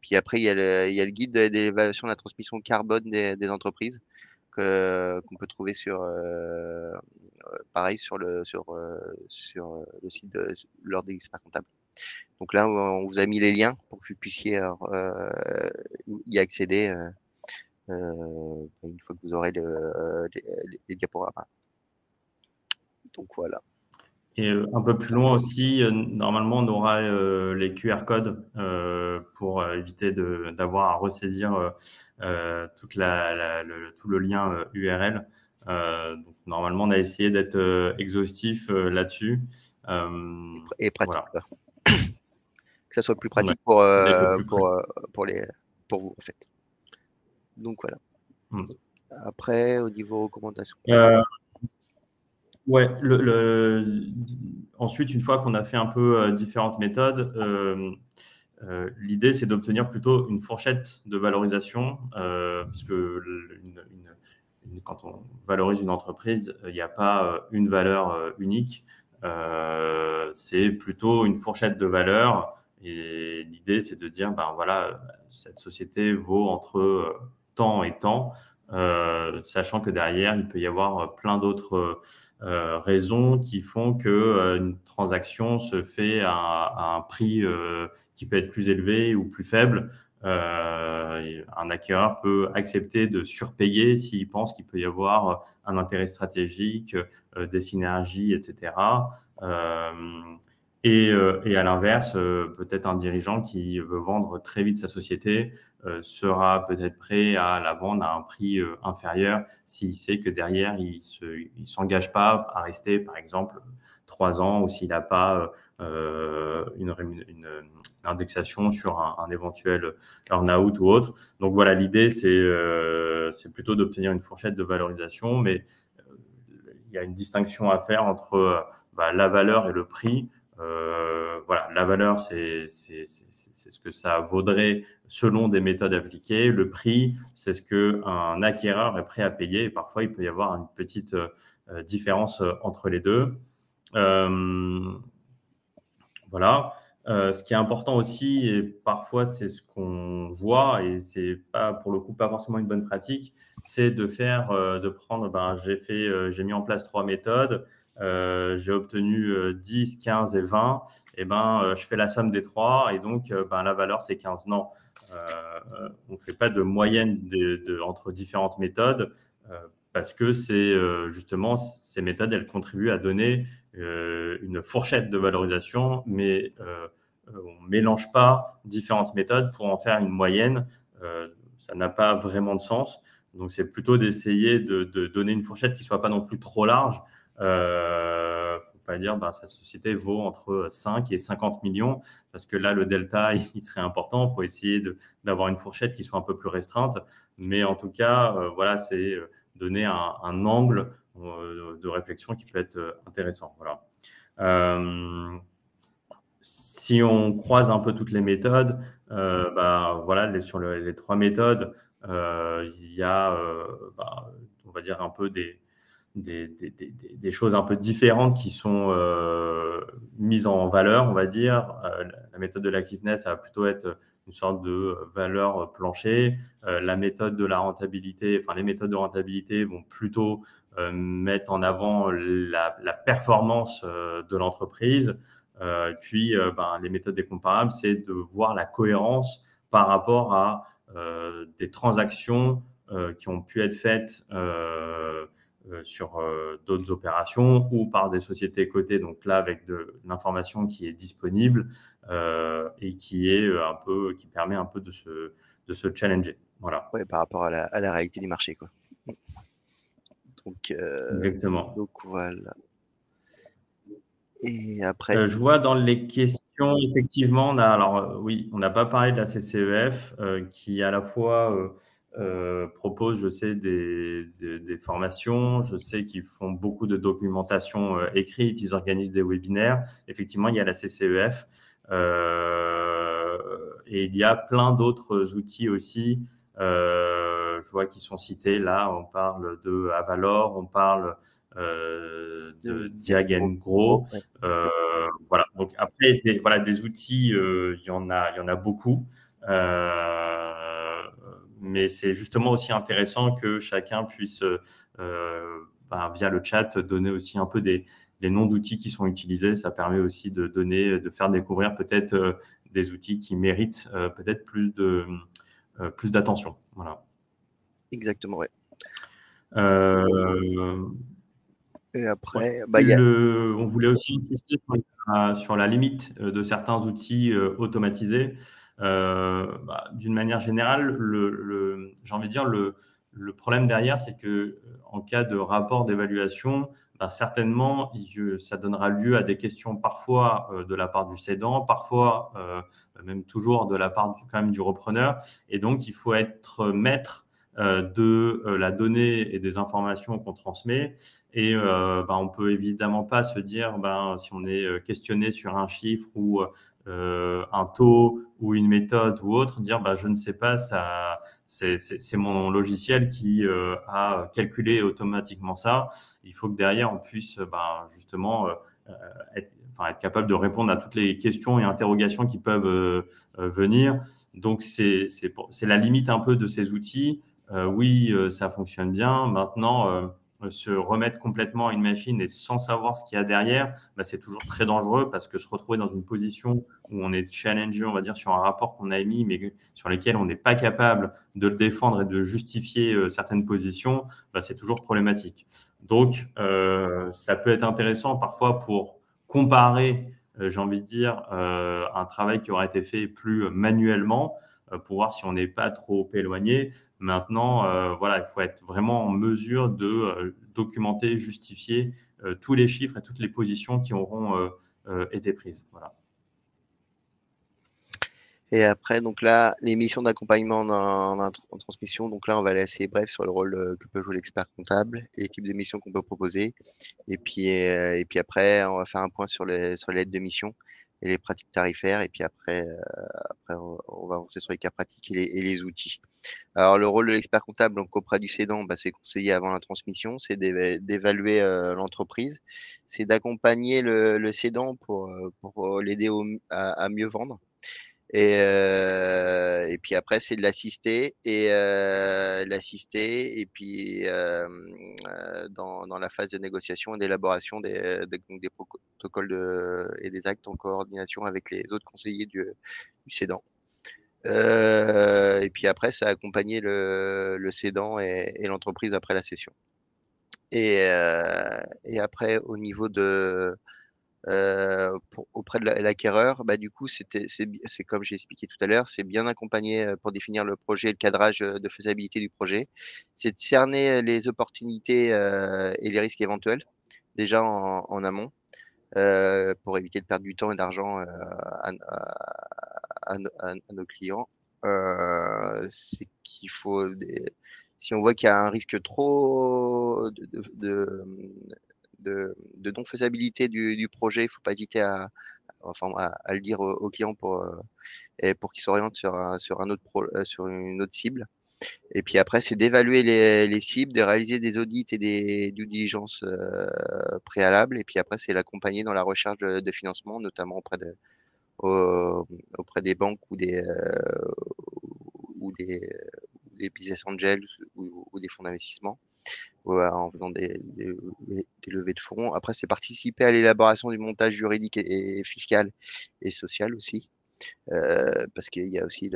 Puis après, il y a le guide d'évaluation de la transmission carbone des entreprises qu'on peut trouver pareil sur le site de l'Ordre des experts comptables. Donc là, on vous a mis les liens pour que vous puissiez y accéder une fois que vous aurez les diaporamas. Donc voilà. Et un peu plus loin aussi, normalement, on aura les QR codes pour éviter d'avoir à ressaisir tout le lien URL. Donc, normalement, on a essayé d'être exhaustif là-dessus. Et pratique. Voilà. Que ça soit plus pratique Ouais, pour vous, en fait. Donc voilà. Après, au niveau recommandations. Ouais, ensuite, une fois qu'on a fait un peu différentes méthodes, l'idée, c'est d'obtenir plutôt une fourchette de valorisation, parce que quand on valorise une entreprise, il n'y a pas une valeur unique, c'est plutôt une fourchette de valeurs. Et l'idée, c'est de dire, ben voilà, cette société vaut entre tant et tant, sachant que derrière, il peut y avoir plein d'autres raisons qui font que une transaction se fait à un prix qui peut être plus élevé ou plus faible. Un acquéreur peut accepter de surpayer s'il pense qu'il peut y avoir un intérêt stratégique, des synergies, etc. Et à l'inverse, peut-être un dirigeant qui veut vendre très vite sa société sera peut-être prêt à la vendre à un prix inférieur s'il sait que derrière, il s'engage pas à rester, par exemple, 3 ans ou s'il n'a pas une indexation sur un éventuel earn-out ou autre. Donc voilà, l'idée, c'est plutôt d'obtenir une fourchette de valorisation, mais il y a une distinction à faire entre la valeur et le prix. Voilà, la valeur, c'est ce que ça vaudrait selon des méthodes appliquées. Le prix, c'est ce qu'un acquéreur est prêt à payer. Et parfois, il peut y avoir une petite différence entre les deux. Voilà. Ce qui est important aussi, et parfois c'est ce qu'on voit, et c'est pas pour le coup pas forcément une bonne pratique, c'est de prendre, j'ai mis en place 3 méthodes, j'ai obtenu 10, 15 et 20, et je fais la somme des 3 et donc la valeur c'est 15. Non, on ne fait pas de moyenne entre différentes méthodes, parce que c'est justement ces méthodes, elles contribuent à donner une fourchette de valorisation, mais on ne mélange pas différentes méthodes pour en faire une moyenne. Ça n'a pas vraiment de sens. Donc, c'est plutôt d'essayer de donner une fourchette qui ne soit pas non plus trop large. Il ne faut pas dire sa société vaut entre 5 et 50 millions, parce que là, le delta, il serait important. Il faut essayer d'avoir une fourchette qui soit un peu plus restreinte. Mais en tout cas, voilà, c'est donner un angle de réflexion qui peut être intéressant. Voilà. Si on croise un peu toutes les méthodes, voilà, sur les 3 méthodes, il y a, on va dire un peu des choses un peu différentes qui sont mises en valeur, on va dire. La méthode de l'activeness, ça va plutôt être une sorte de valeur plancher. La méthode de la rentabilité, enfin les méthodes de rentabilité vont plutôt mettre en avant la performance de l'entreprise. Puis, les méthodes des comparables, c'est de voir la cohérence par rapport à des transactions qui ont pu être faites sur d'autres opérations ou par des sociétés cotées. Donc là, avec de l'information qui est disponible et qui permet un peu de se challenger. Voilà. Ouais, par rapport à la réalité du marché, quoi. Exactement. Donc voilà. Et après, Je vois dans les questions, effectivement, oui, on n'a pas parlé de la CCEF, qui à la fois propose, je sais, des formations. Je sais qu'ils font beaucoup de documentation écrite, ils organisent des webinaires. Effectivement, il y a la CCEF, et il y a plein d'autres outils aussi. Je vois qu'ils sont cités là. On parle de Avalor, on parle de Diagen Grow. ouais. Voilà. Donc après, des outils, il y en a beaucoup. Mais c'est justement aussi intéressant que chacun puisse, via le chat, donner aussi un peu les noms d'outils qui sont utilisés. Ça permet aussi de faire découvrir peut-être des outils qui méritent peut-être plus d'attention. Voilà. Exactement, ouais. Euh, Et après, ouais. On voulait aussi insister sur la limite de certains outils automatisés. D'une manière générale, j'ai envie de dire, le problème derrière, c'est que en cas de rapport d'évaluation, certainement, ça donnera lieu à des questions parfois de la part du cédant, parfois même toujours de la part quand même du repreneur. Et donc, il faut être maître de la donnée et des informations qu'on transmet. Et on peut évidemment pas se dire, si on est questionné sur un chiffre ou un taux ou une méthode ou autre, dire je ne sais pas, ça, c'est mon logiciel qui a calculé automatiquement ça. Il faut que derrière on puisse justement être capable de répondre à toutes les questions et interrogations qui peuvent venir. Donc c'est la limite un peu de ces outils. Oui, ça fonctionne bien. Maintenant, se remettre complètement à une machine et sans savoir ce qu'il y a derrière, c'est toujours très dangereux, parce que se retrouver dans une position où on est challengé, on va dire, sur un rapport qu'on a émis, mais sur lequel on n'est pas capable de le défendre et de justifier certaines positions, c'est toujours problématique. Donc, ça peut être intéressant parfois pour comparer, j'ai envie de dire, un travail qui aurait été fait plus manuellement, pour voir si on n'est pas trop éloigné. Maintenant, il faut être vraiment en mesure de documenter, justifier tous les chiffres et toutes les positions qui auront été prises. Voilà. Et après, donc là, les missions d'accompagnement en transmission. Donc là, on va aller assez bref sur le rôle que peut jouer l'expert comptable et les types de missions qu'on peut proposer. Et puis après, on va faire un point sur les lettres de mission et les pratiques tarifaires. Et puis après on va avancer sur les cas pratiques et les outils. Alors le rôle de l'expert comptable donc auprès du cédant, c'est conseiller avant la transmission, c'est d'évaluer l'entreprise, c'est d'accompagner le cédant pour l'aider à mieux vendre. Et puis après, c'est de l'assister et puis dans la phase de négociation et d'élaboration donc des protocoles et des actes en coordination avec les autres conseillers du cédant. Et puis après, ça accompagner le cédant et l'entreprise après la cession. Et après, au niveau de auprès de l'acquéreur, du coup, c'est comme j'ai expliqué tout à l'heure, c'est bien accompagné pour définir le projet et le cadrage de faisabilité du projet. C'est de cerner les opportunités et les risques éventuels déjà en amont pour éviter de perdre du temps et d'argent à nos clients. C'est qu'il faut si on voit qu'il y a un risque trop de non-faisabilité du projet, il ne faut pas hésiter à le dire au client pour qu'il s'oriente sur une autre cible. Et puis après, c'est d'évaluer les cibles, de réaliser des audits et des due diligence préalables. Et puis après, c'est l'accompagner dans la recherche de financement, notamment auprès des banques ou des business angels ou des fonds d'investissement, en faisant des levées de fonds. Après, c'est participer à l'élaboration du montage juridique et fiscal et social aussi, parce qu'il y a aussi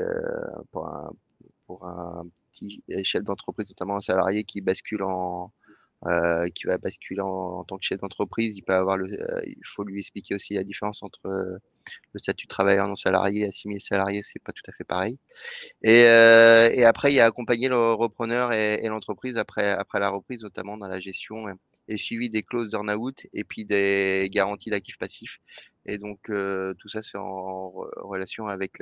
pour un petit chef d'entreprise, notamment un salarié qui va basculer en tant que chef d'entreprise, il faut lui expliquer aussi la différence entre le statut de travailleur non salarié et assimilé salarié, c'est pas tout à fait pareil. Et après, il y a accompagner le repreneur et l'entreprise après la reprise, notamment dans la gestion et suivi des clauses d'earn-out et puis des garanties d'actifs passifs. Et donc, tout ça, c'est en relation avec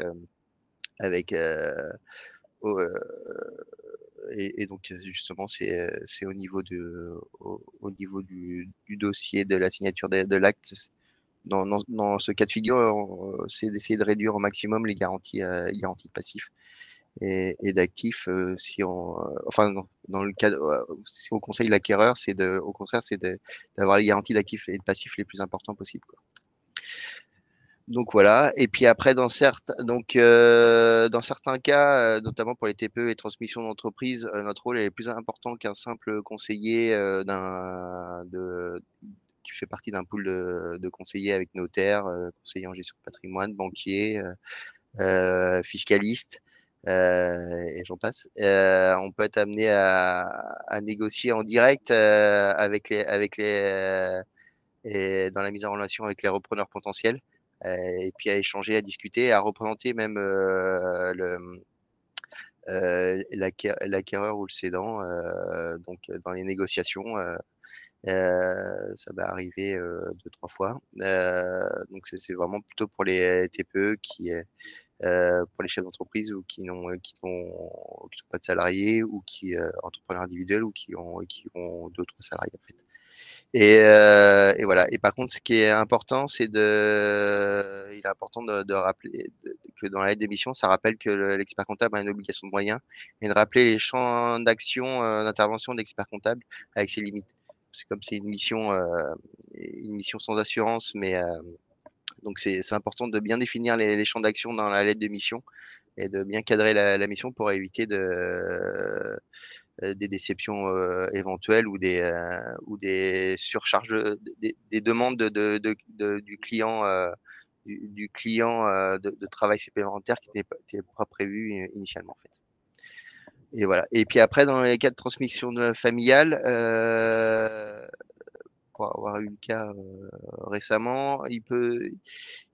et donc justement c'est au niveau du dossier de la signature de l'acte. Dans ce cas de figure, c'est d'essayer de réduire au maximum les garanties de passifs et d'actifs. Si on enfin dans le cas si on conseille l'acquéreur, au contraire c'est d'avoir les garanties d'actifs et de passifs les plus importants possibles, quoi. Donc voilà. Et puis après, dans certains cas, notamment pour les TPE et transmissions d'entreprise, notre rôle est plus important qu'un simple conseiller qui fait partie d'un pool de conseillers avec notaire, conseiller en gestion de patrimoine, banquier, fiscaliste, et j'en passe. On peut être amené à négocier en direct et dans la mise en relation avec les repreneurs potentiels, et puis à échanger, à discuter, à représenter même l'acquéreur ou le cédant donc dans les négociations. Ça m'est arrivé 2-3 fois. Donc c'est vraiment plutôt pour les TPE pour les chefs d'entreprise ou qui n'ont pas de salariés ou qui entrepreneurs individuels ou qui ont d'autres salariés en fait. Et voilà. Et par contre, ce qui est important, il est important de rappeler que dans la lettre d'émission, ça rappelle que l'expert comptable a une obligation de moyens et de rappeler les champs d'action, d'intervention de l'expert comptable avec ses limites. C'est comme c'est une mission sans assurance, mais donc c'est important de bien définir les champs d'action dans la lettre de mission et de bien cadrer la mission pour éviter des déceptions éventuelles ou des surcharges, des demandes du client, du client de travail supplémentaire qui n'était pas prévu initialement en fait. Et voilà. Et puis après, dans les cas de transmission familiale, pour avoir eu le cas récemment,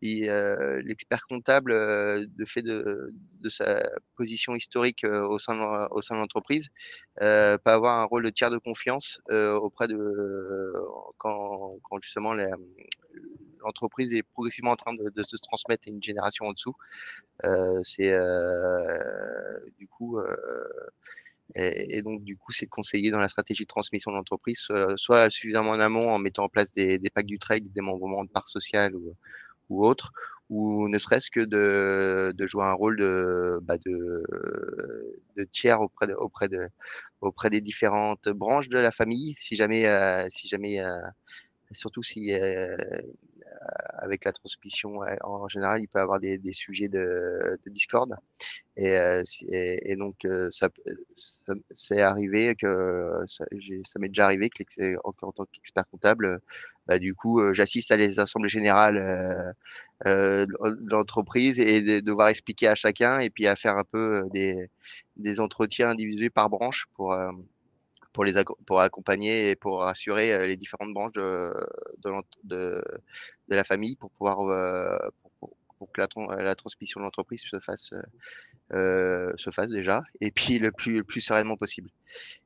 l'expert comptable, de fait de sa position historique au sein de l'entreprise, peut avoir un rôle de tiers de confiance auprès quand justement l'entreprise est progressivement en train de se transmettre à une génération en dessous. C'est du coup et donc, du coup, c'est conseillé dans la stratégie de transmission de l'entreprise, soit suffisamment en amont en mettant en place des packs du trade, des démembrements de parts sociales ou autres, ou ne serait-ce que de jouer un rôle de tiers auprès des différentes branches de la famille, si jamais, surtout si avec la transmission, en général, il peut y avoir des sujets de discorde. Et donc, c'est arrivé que ça m'est déjà arrivé que en tant qu'expert comptable, du coup, j'assiste à les assemblées générales de l'entreprise et de devoir expliquer à chacun et puis à faire un peu des entretiens individuels par branche pour accompagner et pour rassurer les différentes branches de la famille pour pouvoir pour que la transmission de l'entreprise se fasse déjà et puis le plus sereinement possible.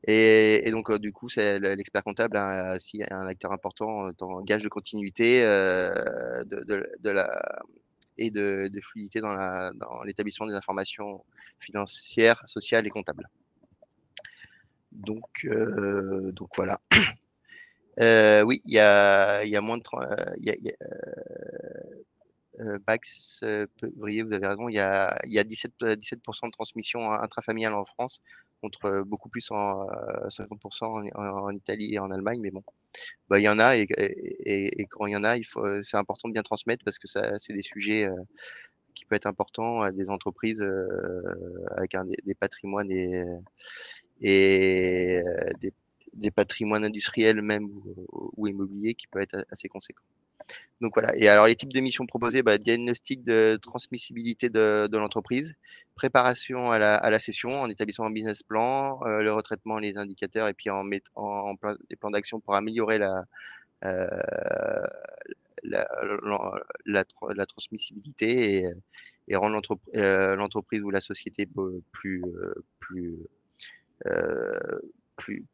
Et donc, du coup, c'est l'expert comptable a aussi un acteur important dans le gage de continuité de la et de fluidité dans l'établissement des informations financières, sociales et comptables. Donc voilà. Oui, il y a moins de Bax, Vrier, vous avez raison, il y a 17% de transmission intrafamiliale en France, contre beaucoup plus 50% en Italie et en Allemagne. Mais bon, bah, il y en a et quand il y en a, c'est important de bien transmettre parce que c'est des sujets qui peuvent être importants à des entreprises avec des patrimoines et des patrimoines industriels même ou immobiliers qui peuvent être assez conséquents. Donc voilà. Et alors les types de missions proposées, diagnostic de transmissibilité de l'entreprise, préparation à la cession en établissant un business plan, le retraitement, les indicateurs et puis en mettant en place des plans d'action pour améliorer euh, la, la transmissibilité et rendre l'entreprise ou la société plus euh, plus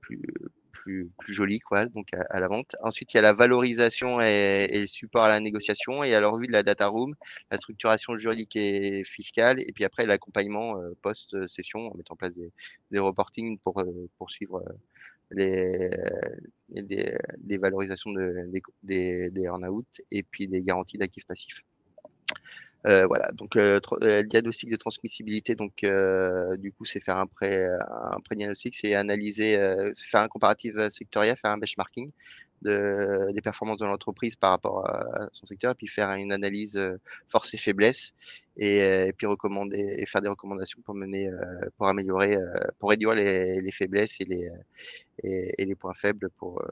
plus joli quoi, donc à la vente. Ensuite, il y a la valorisation et le support à la négociation et à la revue de la data room, la structuration juridique et fiscale, et puis après l'accompagnement post-session en mettant en place des reportings pour suivre les, les valorisations des earn-out et puis des garanties d'actifs passifs. Voilà, donc le diagnostic de transmissibilité, donc du coup, c'est faire un pré-diagnostic, c'est analyser, c'est faire un comparatif sectoriel, faire un benchmarking des performances de l'entreprise par rapport à son secteur, et puis faire une analyse force et faiblesse, et puis recommander et faire des recommandations pour améliorer, pour réduire les faiblesses et les points faibles pour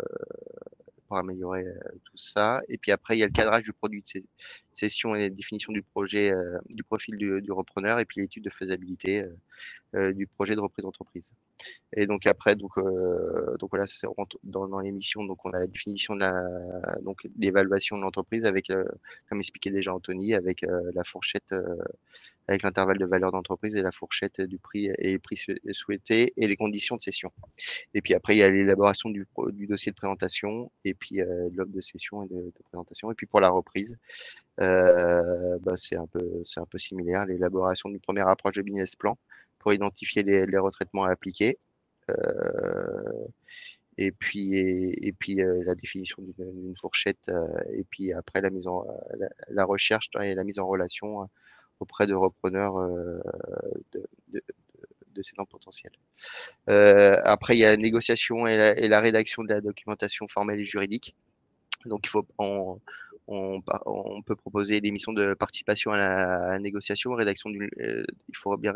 améliorer tout ça. Et puis après, il y a le cadrage du produit de session et la définition du projet, du profil du repreneur, et puis l'étude de faisabilité du projet de reprise d'entreprise. Et donc après, donc voilà, c'est dans l'émission. Donc on a la définition donc l'évaluation de l'entreprise avec, comme expliquait déjà Anthony, avec la fourchette, avec l'intervalle de valeur d'entreprise et la fourchette du prix et les prix souhaités et les conditions de cession. Et puis après, il y a l'élaboration du dossier de présentation et puis de l'offre de cession et de présentation. Et puis pour la reprise, c'est un peu similaire, l'élaboration d'une première approche de business plan pour identifier les retraitements à appliquer. La définition d'une fourchette, et puis après la recherche et la mise en relation auprès de repreneurs de, de, de cédants potentiels. Après, il y a la négociation et la rédaction de la documentation formelle et juridique. Donc, on peut proposer des missions de participation à la négociation, rédaction il faut bien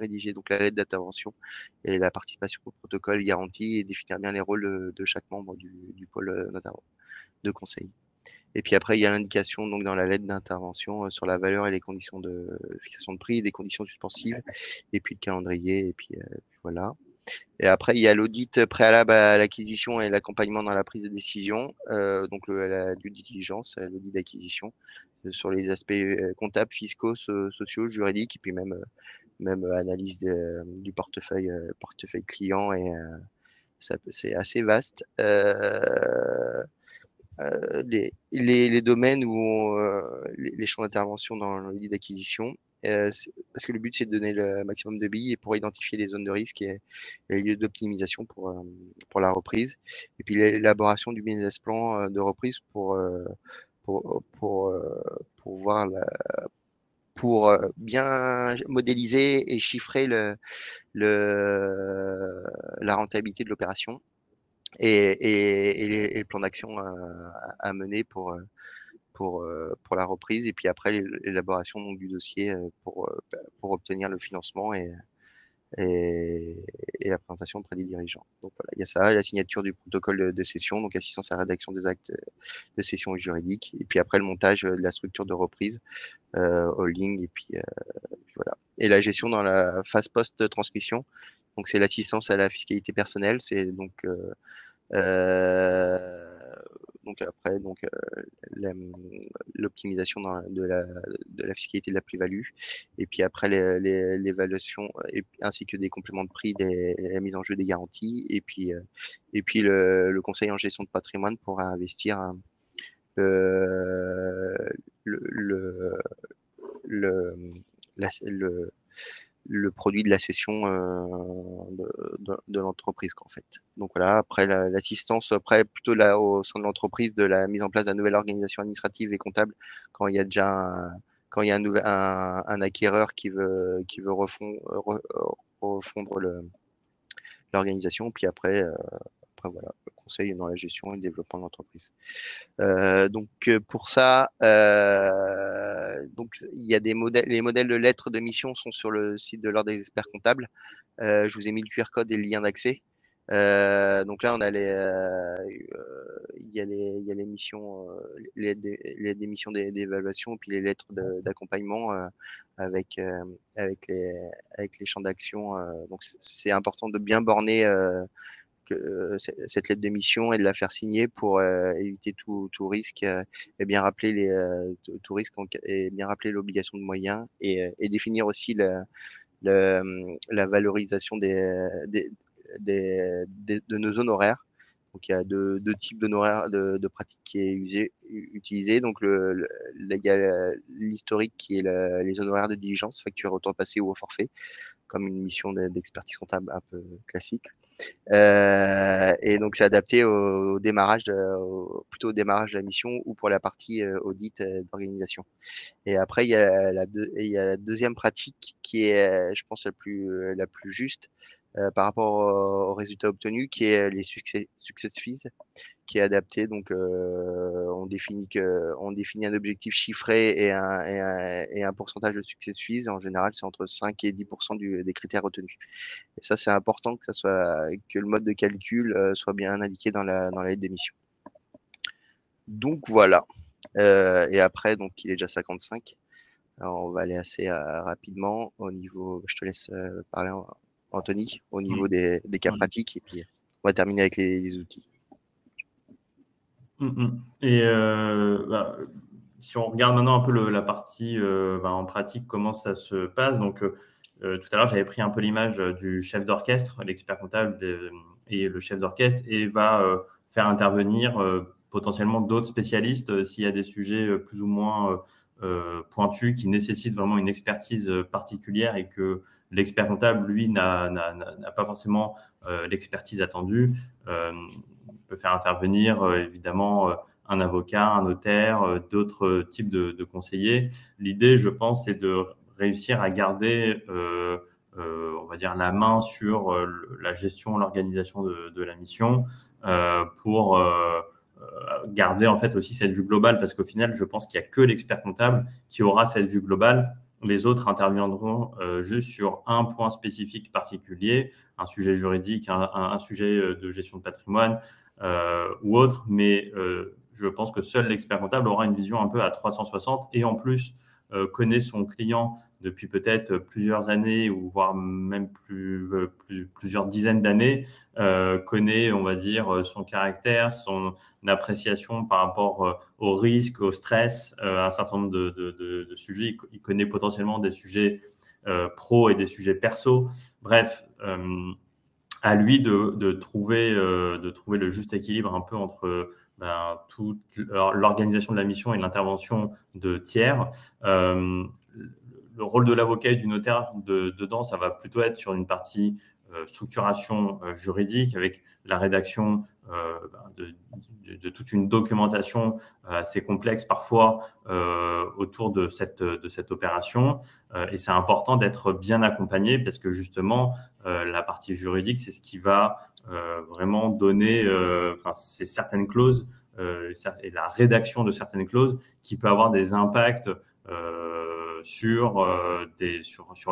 rédiger donc la lettre d'intervention et la participation au protocole garantie et définir bien les rôles de chaque membre du pôle de conseil. Et puis après, il y a l'indication donc dans la lettre d'intervention sur la valeur et les conditions de fixation de prix, des conditions suspensives, et puis le calendrier, et puis voilà. Et après, il y a l'audit préalable à l'acquisition et l'accompagnement dans la prise de décision, donc la due diligence, l'audit d'acquisition, sur les aspects comptables, fiscaux, sociaux, juridiques, et puis même analyse du portefeuille client, et c'est assez vaste. Les domaines où les champs d'intervention dans l'audit d'acquisition, parce que le but c'est de donner le maximum de billes et pour identifier les zones de risque et les lieux d'optimisation pour la reprise, et puis l'élaboration du business plan de reprise pour pour voir pour bien modéliser et chiffrer la rentabilité de l'opération et le plan d'action à mener pour la reprise, et puis après l'élaboration donc du dossier pour obtenir le financement et la présentation auprès des dirigeants. Donc voilà, il y a ça, la signature du protocole de cession, donc assistance à la rédaction des actes de cession juridique, et puis après le montage de la structure de reprise, holding, et puis voilà. Et la gestion dans la phase post-transmission, donc c'est l'assistance à la fiscalité personnelle, c'est euh, donc après l'optimisation de la fiscalité de la plus-value, et puis après l'évaluation ainsi que des compléments de prix, la mise en jeu des garanties, et puis le conseil en gestion de patrimoine pour investir le, le, le, le, le produit de la cession de l'entreprise, en fait. Donc voilà, après l'assistance, après plutôt là au sein de l'entreprise, de la mise en place de la nouvelle organisation administrative et comptable quand il y a déjà quand il y a un acquéreur qui veut refondre l'organisation, puis après voilà, le conseil dans la gestion et le développement de l'entreprise. Donc pour ça, donc il y a des modèles, les modèles de lettres de mission sont sur le site de l'Ordre des experts comptables. Je vous ai mis le QR code et le lien d'accès. Donc là, on a il y a les missions, les missions d'évaluation, puis les lettres d'accompagnement avec les champs d'action. Donc c'est important de bien borner cette lettre de mission et de la faire signer pour éviter tout risque, et bien rappeler tout risque et bien rappeler l'obligation de moyens, et définir aussi la valorisation de nos honoraires. Donc il y a deux types d'honoraires de pratiques qui est utilisé. Donc il y a l'historique qui est les honoraires de diligence facturés au temps passé ou au forfait, comme une mission d'expertise comptable un peu classique. Et donc c'est adapté plutôt au démarrage de la mission ou pour la partie audit d'organisation. Et après il y a il y a la deuxième pratique qui est, je pense, la plus juste par rapport aux résultats obtenus, qui est les success fees, qui est adapté. Donc on définit un objectif chiffré et un pourcentage de success fees. En général, c'est entre 5 et 10% des critères retenus. Et ça, c'est important que le mode de calcul soit bien indiqué dans la lettre d'émission. Donc voilà. Et après, donc il est déjà 55. Alors, on va aller assez rapidement au niveau. Je te laisse parler, Anthony, au niveau des cas pratiques, et puis on va terminer avec les outils. Et si on regarde maintenant un peu la partie en pratique, comment ça se passe. Donc, tout à l'heure, j'avais pris un peu l'image du chef d'orchestre, l'expert comptable et le chef d'orchestre, et va faire intervenir potentiellement d'autres spécialistes s'il y a des sujets plus ou moins pointus qui nécessitent vraiment une expertise particulière et que l'expert comptable, lui, n'a pas forcément l'expertise attendue. On peut faire intervenir évidemment un avocat, un notaire, d'autres types de conseillers. L'idée, je pense, c'est de réussir à garder, on va dire, la main sur la gestion, l'organisation de la mission pour garder en fait aussi cette vue globale, parce qu'au final, je pense qu'il n'y a que l'expert comptable qui aura cette vue globale. Les autres interviendront juste sur un point spécifique particulier, un sujet juridique, un sujet de gestion de patrimoine ou autre, mais je pense que seul l'expert comptable aura une vision un peu à 360 et en plus connaît son client depuis peut-être plusieurs années ou voire même plusieurs dizaines d'années, connaît, on va dire, son caractère, son appréciation par rapport au risque, au stress, un certain nombre de sujets. Il connaît potentiellement des sujets pro et des sujets perso. Bref, à lui de trouver le juste équilibre un peu entre toute l'organisation de la mission et l'intervention de tiers. Le rôle de l'avocat et du notaire dedans, ça va plutôt être sur une partie structuration juridique, avec la rédaction de toute une documentation assez complexe parfois autour de cette opération. Et c'est important d'être bien accompagné parce que justement, la partie juridique, c'est ce qui va vraiment donner, c'est certaines clauses et la rédaction de certaines clauses qui peut avoir des impacts sur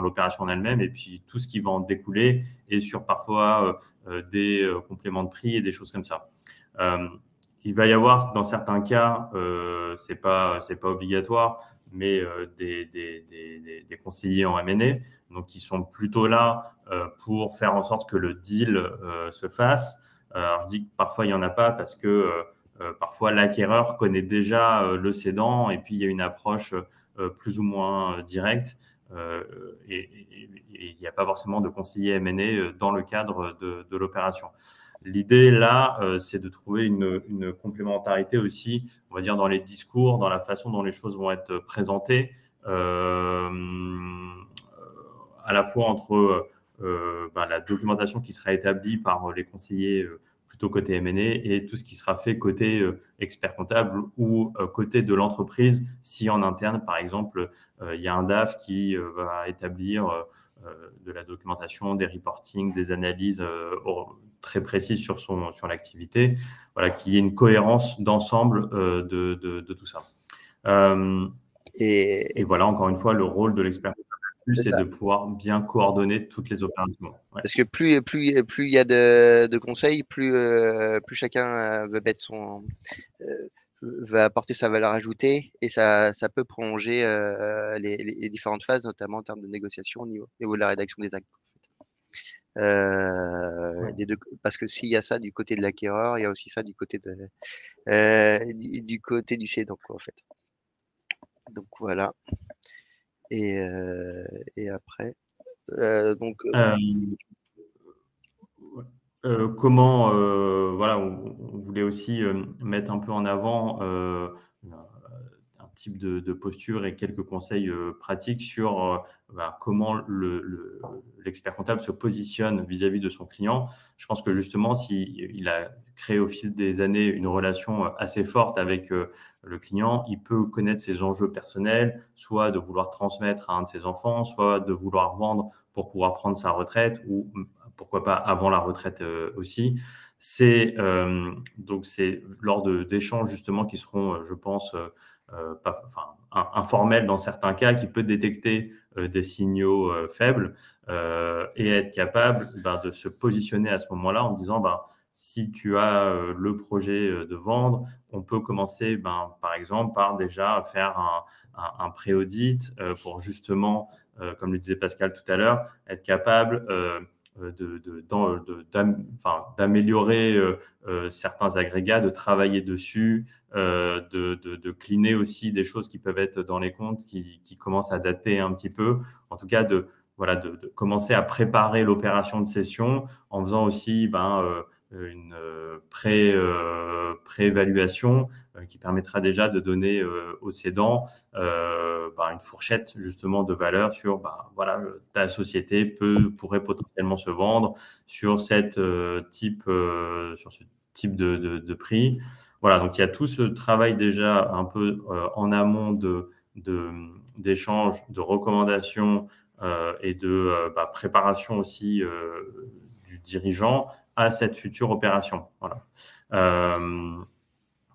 l'opération en elle-même et puis tout ce qui va en découler et sur parfois des compléments de prix et des choses comme ça. Il va y avoir dans certains cas, c'est pas obligatoire, mais des conseillers en M&A, donc qui sont plutôt là pour faire en sorte que le deal se fasse. Alors je dis que parfois il y en a pas parce que parfois l'acquéreur connaît déjà le cédant et puis il y a une approche plus ou moins directe et il n'y a pas forcément de conseiller M&A dans le cadre de l'opération. L'idée là, c'est de trouver une complémentarité aussi, on va dire, dans les discours, dans la façon dont les choses vont être présentées, à la fois entre la documentation qui sera établie par les conseillers plutôt côté M&A et tout ce qui sera fait côté expert comptable ou côté de l'entreprise, si en interne, par exemple, il y a un DAF qui va établir de la documentation, des reportings, des analyses très précises sur l'activité, voilà, qu'il y ait une cohérence d'ensemble de tout ça. Et voilà, encore une fois, le rôle de l'expert comptable, c'est de pouvoir bien coordonner toutes les opérations. Ouais. Parce que plus il y a de conseils, plus chacun veut mettre va apporter sa valeur ajoutée et ça peut prolonger les différentes phases, notamment en termes de négociation au niveau de la rédaction des actes. Parce que s'il y a ça du côté de l'acquéreur, il y a aussi ça du côté du côté du cédant, quoi, en fait. Donc voilà. Et après, comment, voilà, on voulait aussi mettre un peu en avant un type de posture et quelques conseils pratiques sur comment l'expert comptable se positionne vis-à-vis de son client. Je pense que justement, s'il a créé au fil des années une relation assez forte avec le client, il peut connaître ses enjeux personnels, soit de vouloir transmettre à un de ses enfants, soit de vouloir vendre pour pouvoir prendre sa retraite ou pourquoi pas avant la retraite aussi. Donc c'est lors d'échanges justement qui seront, je pense, informels dans certains cas, qui peut détecter des signaux faibles et être capable de se positionner à ce moment-là en disant si tu as le projet de vendre, on peut commencer par exemple par déjà faire un pré-audit pour justement, comme le disait Pascal tout à l'heure, être capable d'améliorer certains agrégats, de travailler dessus, de cleaner aussi des choses qui peuvent être dans les comptes qui commencent à dater un petit peu. En tout cas, de commencer à préparer l'opération de cession en faisant aussi une pré-évaluation qui permettra déjà de donner aux cédants une fourchette justement de valeur sur ta société pourrait potentiellement se vendre sur sur ce type de prix. Voilà, donc il y a tout ce travail déjà un peu en amont d'échanges, de recommandations et de préparation aussi du dirigeant à cette future opération. Voilà.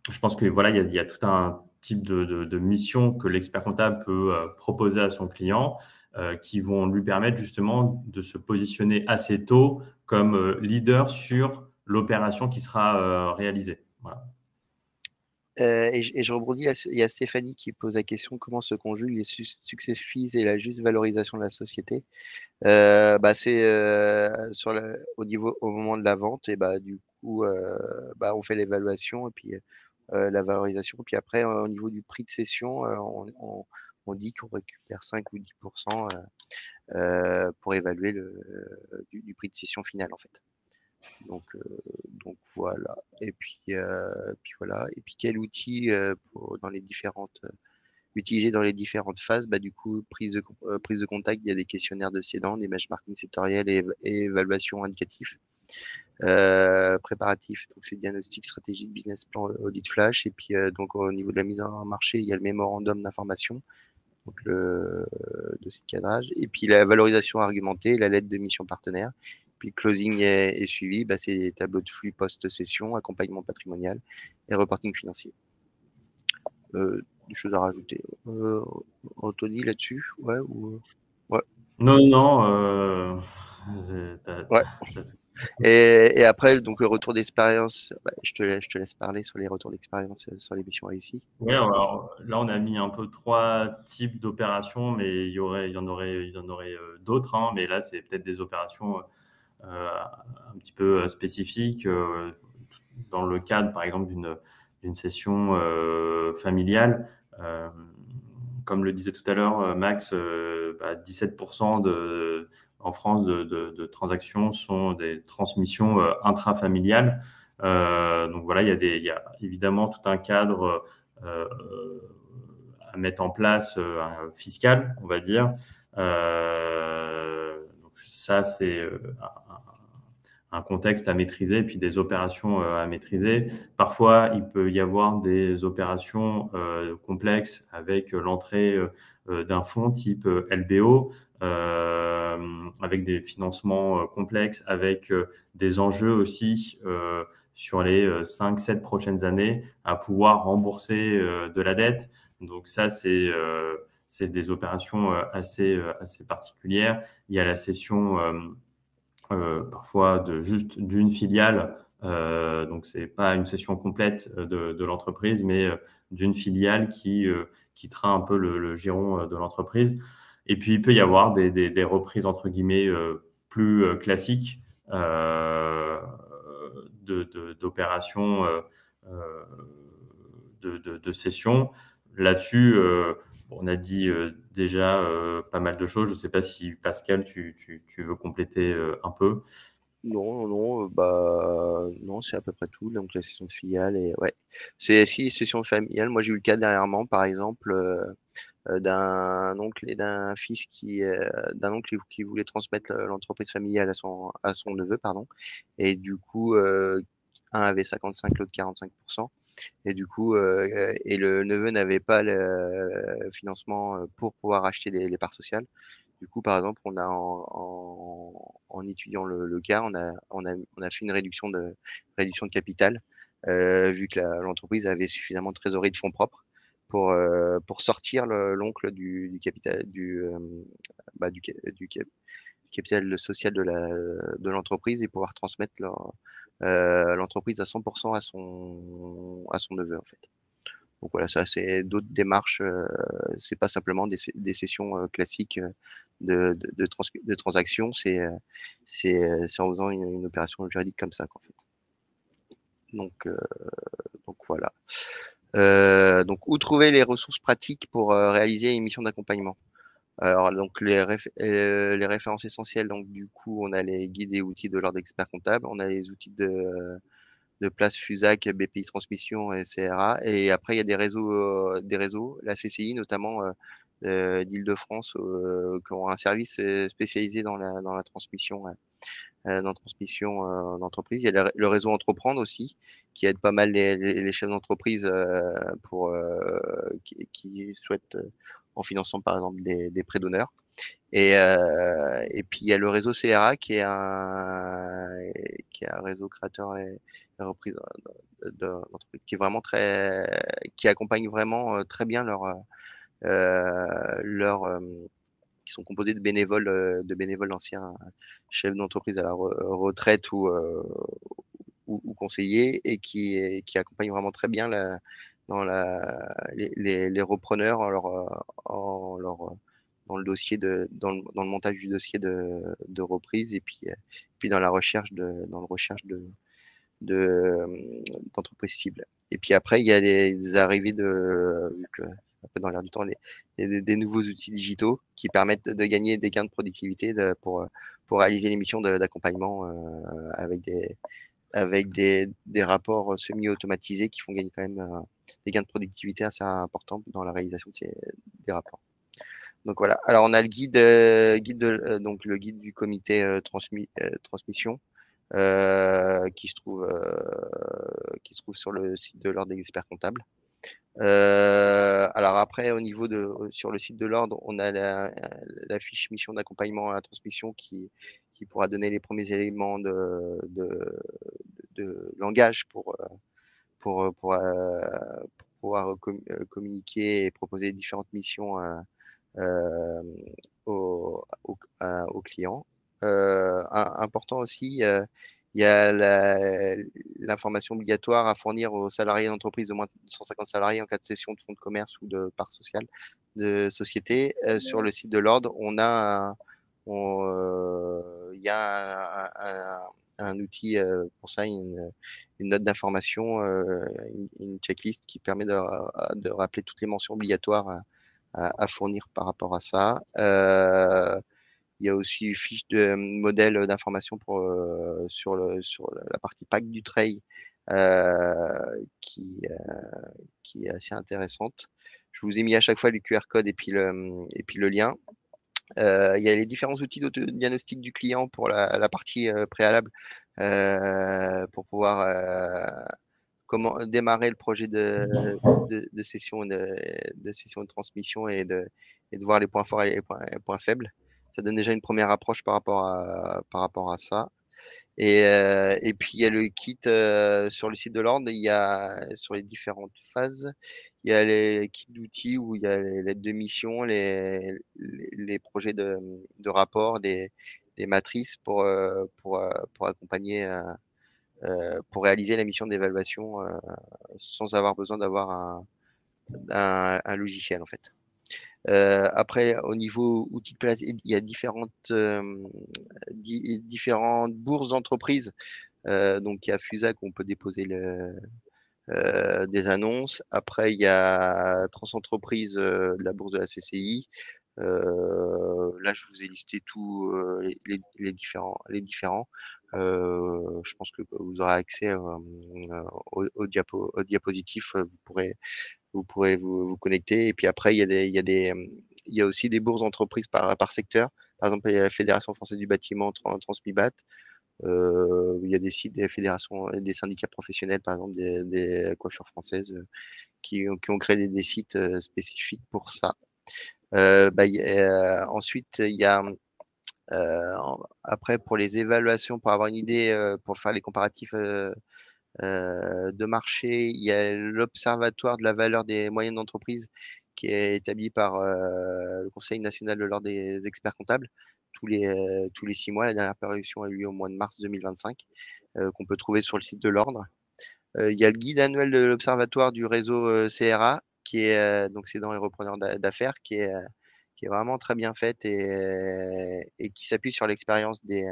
Je pense que voilà, il y a tout un type de mission que l'expert comptable peut proposer à son client qui vont lui permettre justement de se positionner assez tôt comme leader sur l'opération qui sera réalisée. Voilà. Et je rebondis, il y a Stéphanie qui pose la question comment se conjuguent les success fees et la juste valorisation de la société. C'est au moment de la vente et du coup on fait l'évaluation et puis la valorisation. Puis après, au niveau du prix de cession, on dit qu'on récupère 5 ou 10% pour évaluer du prix de cession final, en fait. Donc voilà. Et puis voilà. Et puis quel outil dans les différentes utilisé dans les différentes phases, du coup, prise de contact, il y a des questionnaires de cédants, des benchmarking sectoriels et évaluation indicatif. Préparatif, donc c'est diagnostic stratégique, business plan, audit flash. Et puis, donc, au niveau de la mise en marché, il y a le mémorandum d'information, donc le dossier de cadrage. Et puis, la valorisation argumentée, la lettre de mission partenaire. Puis, closing et suivi, c'est les tableaux de flux post-session, accompagnement patrimonial et reporting financier. Des choses à rajouter. Anthony, là-dessus? Ouais, ou... Ouais. Non, non, Ouais. Et après, donc, le retour d'expérience, je te laisse parler sur les retours d'expérience sur les missions réussies. ouais, alors là, on a mis un peu 3 types d'opérations, mais il y en aurait d'autres, hein, mais là, c'est peut-être des opérations un petit peu spécifiques dans le cadre, par exemple, d'une session familiale. Comme le disait tout à l'heure Max, 17% en France de transactions sont des transmissions intrafamiliales. Donc voilà, il y a évidemment tout un cadre euh, à mettre en place fiscal, on va dire. Donc ça, c'est un contexte à maîtriser et puis des opérations à maîtriser. Parfois, il peut y avoir des opérations complexes avec l'entrée d'un fonds type LBO, avec des financements complexes, avec des enjeux aussi sur les 5-7 prochaines années à pouvoir rembourser de la dette. Donc ça, c'est des opérations assez particulières. Il y a la cession parfois juste d'une filiale. Donc, c'est pas une session complète de l'entreprise, mais d'une filiale qui quittera un peu le giron de l'entreprise. Et puis, il peut y avoir des reprises, entre guillemets, plus classiques d'opérations euh, de session. Là-dessus, on a dit déjà pas mal de choses. Je ne sais pas si Pascal, tu veux compléter un peu. Non, non, non, c'est à peu près tout. Donc, la session de filiale et ouais. C'est si session familiale. Moi, j'ai eu le cas dernièrement, par exemple, d'un oncle et d'un fils d'un oncle qui voulait transmettre l'entreprise familiale à son neveu, pardon. Et du coup, un avait 55, l'autre 45%. Et du coup, et le neveu n'avait pas le financement pour pouvoir acheter les parts sociales. Du coup, par exemple, on a en étudiant le cas, on a fait une réduction de capital, vu que l'entreprise avait suffisamment de trésorerie de fonds propres pour sortir l'oncle du capital du capital social de l'entreprise et pouvoir transmettre l'entreprise à 100% à son neveu, en fait. Donc voilà, ça, c'est d'autres démarches. C'est pas simplement des sessions classiques de transactions. C'est en faisant une opération juridique comme ça, qu'en fait. Donc, euh, donc voilà. Donc, où trouver les ressources pratiques pour réaliser une mission d'accompagnement? Alors, donc, les références essentielles, donc, du coup, on a les guides et outils de l'ordre d'expert comptable, on a les outils de Place Fusac, BPI Transmission et CRA. Et après, il y a des réseaux, la CCI notamment d'Île-de-France, qui ont un service spécialisé dans la transmission, d'entreprise. Il y a le réseau Entreprendre aussi, qui aide pas mal les chefs d'entreprise qui souhaitent, en finançant par exemple des prêts d'honneur. Et puis il y a le réseau CRA qui est un réseau créateur et reprise d'entreprise qui est vraiment qui accompagne vraiment très bien leur qui sont composés de bénévoles anciens chefs d'entreprise à la retraite ou conseillers et qui accompagnent vraiment très bien les repreneurs dans le dossier dans le montage du dossier de reprise et puis dans dans le recherche d'entreprises cibles. Et puis après, il y a des arrivées vu que c'est un peu dans l'air du temps, des nouveaux outils digitaux qui permettent de gagner des gains de productivité pour réaliser les missions d'accompagnement avec des rapports semi-automatisés qui font gagner quand même gains de productivité assez importants dans la réalisation des rapports. Donc voilà. Alors on a le donc le guide du comité transmission qui se trouve sur le site de l'Ordre des experts comptables. Alors après, sur le site de l'Ordre, on a la fiche mission d'accompagnement à la transmission qui pourra donner les premiers éléments de langage pour pouvoir communiquer et proposer différentes missions euh, aux clients. Important aussi, il y a l'information obligatoire à fournir aux salariés d'entreprise de moins de 150 salariés en cas de cession de fonds de commerce ou de part sociale de société. Sur le site de l'Ordre, il y a un outil pour ça, une note d'information, une checklist qui permet de rappeler toutes les mentions obligatoires à fournir par rapport à ça. Il y a aussi une fiche de modèle d'information sur la partie pack du trail qui, qui est assez intéressante. Je vous ai mis à chaque fois le QR code et puis le lien. Il y a les différents outils d'autodiagnostic du client pour la partie préalable pour pouvoir comment démarrer le projet de session session de transmission et de voir les points forts et les points faibles. Ça donne déjà une première approche par rapport à ça. Et puis il y a le kit sur le site de l'Ordre, il y a sur les différentes phases, il y a les kits d'outils où il y a les lettres de mission, les projets de rapport, des matrices pour accompagner, pour réaliser la mission d'évaluation sans avoir besoin d'avoir un logiciel en fait. Après, au niveau outils de place, il y a différentes bourses d'entreprise. Donc, il y a FUSAC où on peut déposer des annonces. Après, il y a Transentreprise de la bourse de la CCI. Là, je vous ai listé tous les différents. Je pense que vous aurez accès aux diapositifs. Vous pourrez vous connecter. Et puis après, il y a aussi des bourses d'entreprise par secteur. Par exemple, il y a la Fédération française du bâtiment, Transmibat. Il y a des sites des fédérations, des syndicats professionnels, par exemple, des coiffures françaises, qui ont créé des sites spécifiques pour ça. Ensuite, il y a après pour les évaluations, pour avoir une idée, pour faire les comparatifs de marché, il y a l'Observatoire de la valeur des moyennes d'entreprise qui est établi par le Conseil national de l'Ordre des experts comptables tous les 6 mois. La dernière parution a eu lieu au mois de mars 2025, qu'on peut trouver sur le site de l'Ordre. Il y a le guide annuel de l'Observatoire du réseau CRA, qui est donc c'est dans les repreneurs d'affaires, qui est vraiment très bien faite et qui s'appuie sur l'expérience des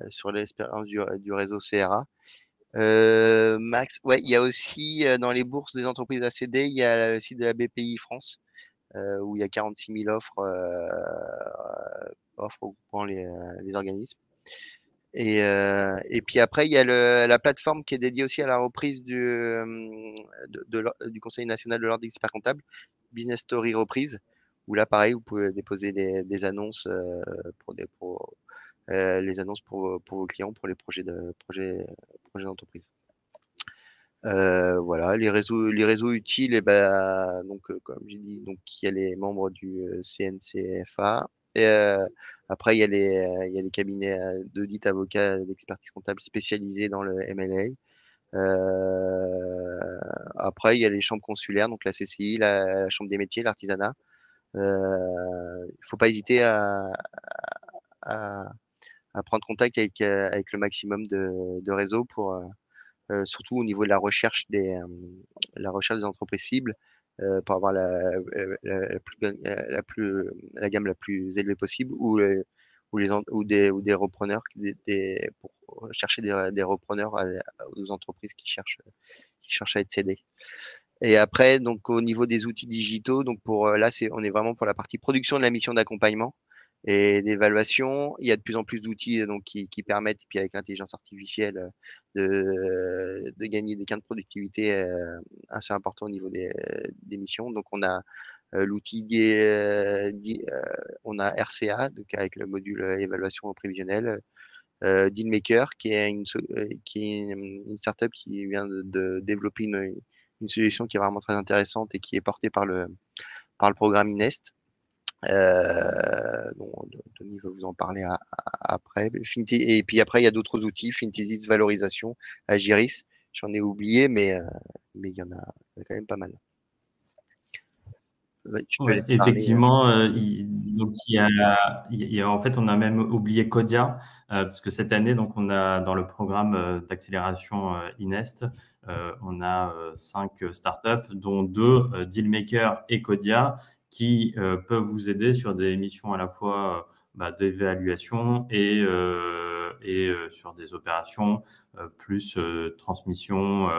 sur l'expérience du réseau CRA. Max, ouais, il y a aussi dans les bourses des entreprises ACD, il y a le site de la BPI France où il y a 46 000 offres regroupant les organismes. Et puis après, il y a la plateforme qui est dédiée aussi à la reprise du Conseil national de l'ordre des experts comptables, Business Story Reprise, où là, pareil, vous pouvez déposer des annonces pour les annonces pour vos clients, pour les projets d'entreprise. Voilà, les réseaux utiles, et ben, donc, comme j'ai dit, donc, il y a les membres du CNCFA. Et, après, il y a les cabinets d'audit, avocats, d'expertise comptable spécialisés dans le MLA. Après, il y a les chambres consulaires, donc la CCI, la Chambre des métiers, l'artisanat. Il ne faut pas hésiter à, à prendre contact avec le maximum de réseaux surtout au niveau de la recherche des entreprises cibles, pour avoir la gamme la plus élevée possible ou des repreneurs pour chercher des repreneurs aux entreprises qui cherchent à être cédées. Et après, donc au niveau des outils digitaux, donc on est vraiment pour la partie production de la mission d'accompagnement. et d'évaluation. Il y a de plus en plus d'outils donc qui permettent, puis avec l'intelligence artificielle, de gagner des gains de productivité assez importants au niveau des missions. Donc on a l'outil on a RCA, donc avec le module évaluation prévisionnelle, Dealmaker, qui est une startup qui vient de développer une solution qui est vraiment très intéressante et qui est portée par le programme INEST. Dont Tony va vous en parler après. Et puis après, il y a d'autres outils, Fintesis, Valorisation, Agiris. J'en ai oublié, mais il y en a quand même pas mal. Je te Ouais, laisse parler. effectivement, donc en fait, on a même oublié Codia, parce que cette année, donc, on a dans le programme d'accélération INEST, on a 5 startups, dont 2 Dealmaker et Codia, qui peuvent vous aider sur des missions à la fois d'évaluation et sur des opérations plus transmission,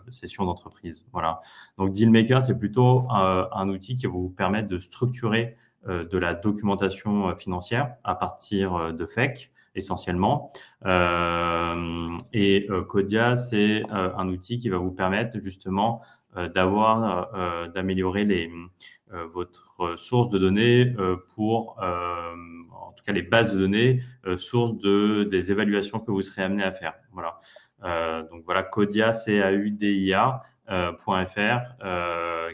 cession d'entreprise. Voilà. Donc, Dealmaker, c'est plutôt un outil qui va vous permettre de structurer de la documentation financière à partir de FEC, essentiellement. Codia, c'est un outil qui va vous permettre justement d'améliorer votre source de données pour, en tout cas, les bases de données, source des évaluations que vous serez amené à faire. Voilà. Donc voilà, Codia, CAUDIA. .fr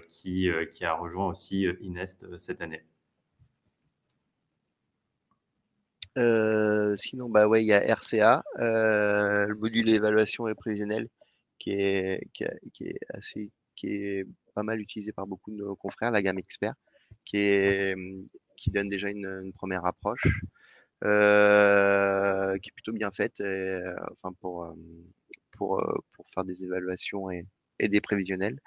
qui a rejoint aussi INEST cette année. Sinon, ouais, il y a RCA, le module évaluation et prévisionnel qui est pas mal utilisé par beaucoup de nos confrères, la gamme expert, qui donne déjà une première approche, qui est plutôt bien faite, enfin pour faire des évaluations et des prévisionnels.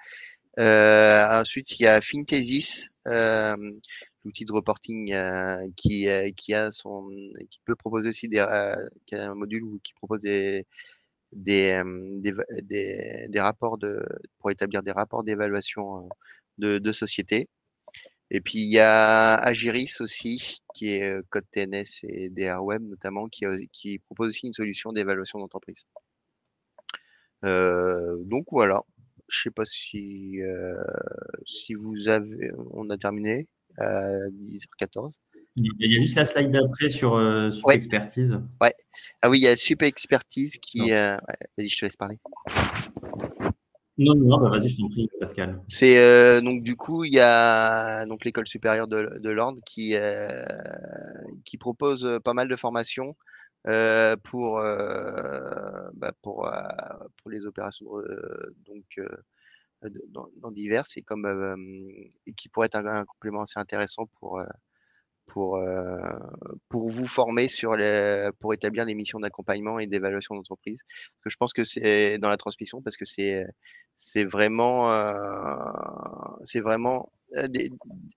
Ensuite, il y a Fintesis, l'outil de reporting qui peut proposer aussi qui a un module qui propose des rapports pour établir des rapports d'évaluation de société. Et puis il y a Agiris aussi, qui est code TNS et DR Web notamment, qui propose aussi une solution d'évaluation d'entreprise. Donc voilà. Je sais pas si on a terminé à 10h14. Il y a juste la slide d'après sur Ouais, expertise. ouais. Ah oui, il y a Super Expertise Non. Vas-y, je te laisse parler. Non, vas-y, je t'en prie, Pascal. C'est donc du coup, il y a donc l'école supérieure de l'ordre qui propose pas mal de formations pour les opérations dans diverses et qui pourrait être un complément assez intéressant pour, euh, pour vous former pour établir des missions d'accompagnement et d'évaluation d'entreprise. Que je pense que c'est dans la transmission parce que c'est vraiment,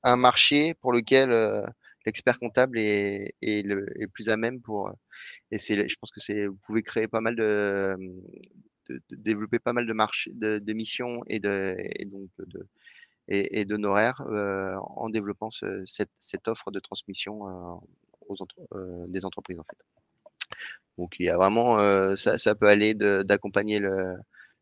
un marché pour lequel l'expert comptable est plus à même je pense que vous pouvez créer pas mal de développer pas mal de marchés, de missions et d'honoraires en développant cette offre de transmission des entreprises en fait. Donc il y a vraiment ça peut aller d'accompagner le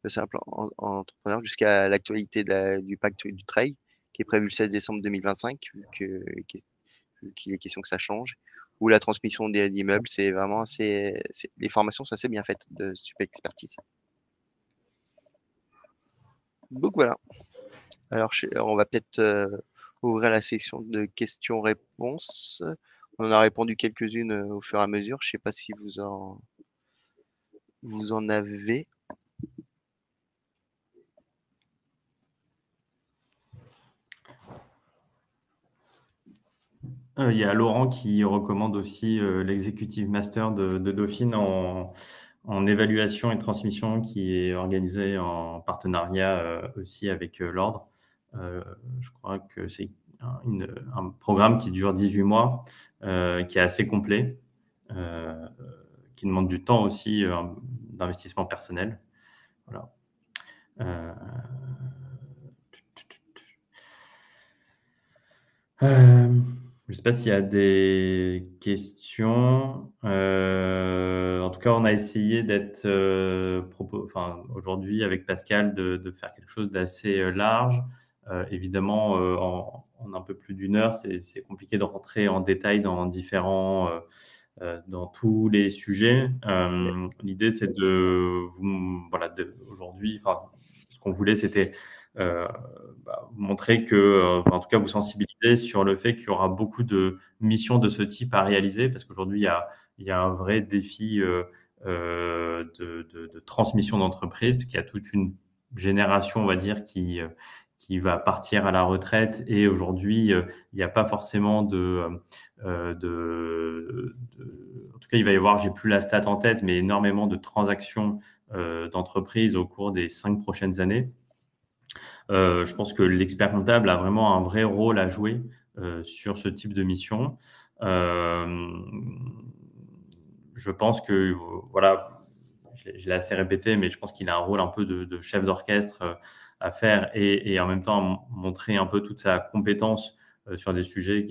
simple entrepreneur jusqu'à l'actualité du pacte du trail qui est prévu le 16 décembre 2025 qu'il est question que ça change, ou la transmission d'immeubles. C'est vraiment les formations sont assez bien faites de super expertise. Donc voilà. Alors, on va peut-être ouvrir la section de questions-réponses. On en a répondu quelques-unes au fur et à mesure. Je ne sais pas si vous en avez. Il y a Laurent qui recommande aussi l'Executive Master de Dauphine en évaluation et transmission qui est organisé en partenariat aussi avec l'Ordre. Je crois que c'est un programme qui dure 18 mois, qui est assez complet, qui demande du temps aussi d'investissement personnel. Voilà. Je ne sais pas s'il y a des questions. En tout cas, on a essayé d'être aujourd'hui avec Pascal de faire quelque chose d'assez large. Évidemment, en un peu plus d'une heure, c'est compliqué de rentrer en détail dans tous les sujets. Ouais. L'idée, c'est aujourd'hui, ce qu'on voulait, c'était euh, vous montrer en tout cas, vous sensibiliser sur le fait qu'il y aura beaucoup de missions de ce type à réaliser, parce qu'aujourd'hui, il y a un vrai défi de transmission d'entreprise, parce qu'il y a toute une génération, on va dire, qui va partir à la retraite, et aujourd'hui, il n'y a pas forcément en tout cas, il va y avoir, j'ai plus la stat en tête, mais énormément de transactions d'entreprises au cours des 5 prochaines années. Je pense que l'expert comptable a vraiment un vrai rôle à jouer sur ce type de mission. Euh, je pense que, voilà, je l'ai assez répété, mais je pense qu'il a un rôle un peu de chef d'orchestre à faire et en même temps montrer un peu toute sa compétence sur des sujets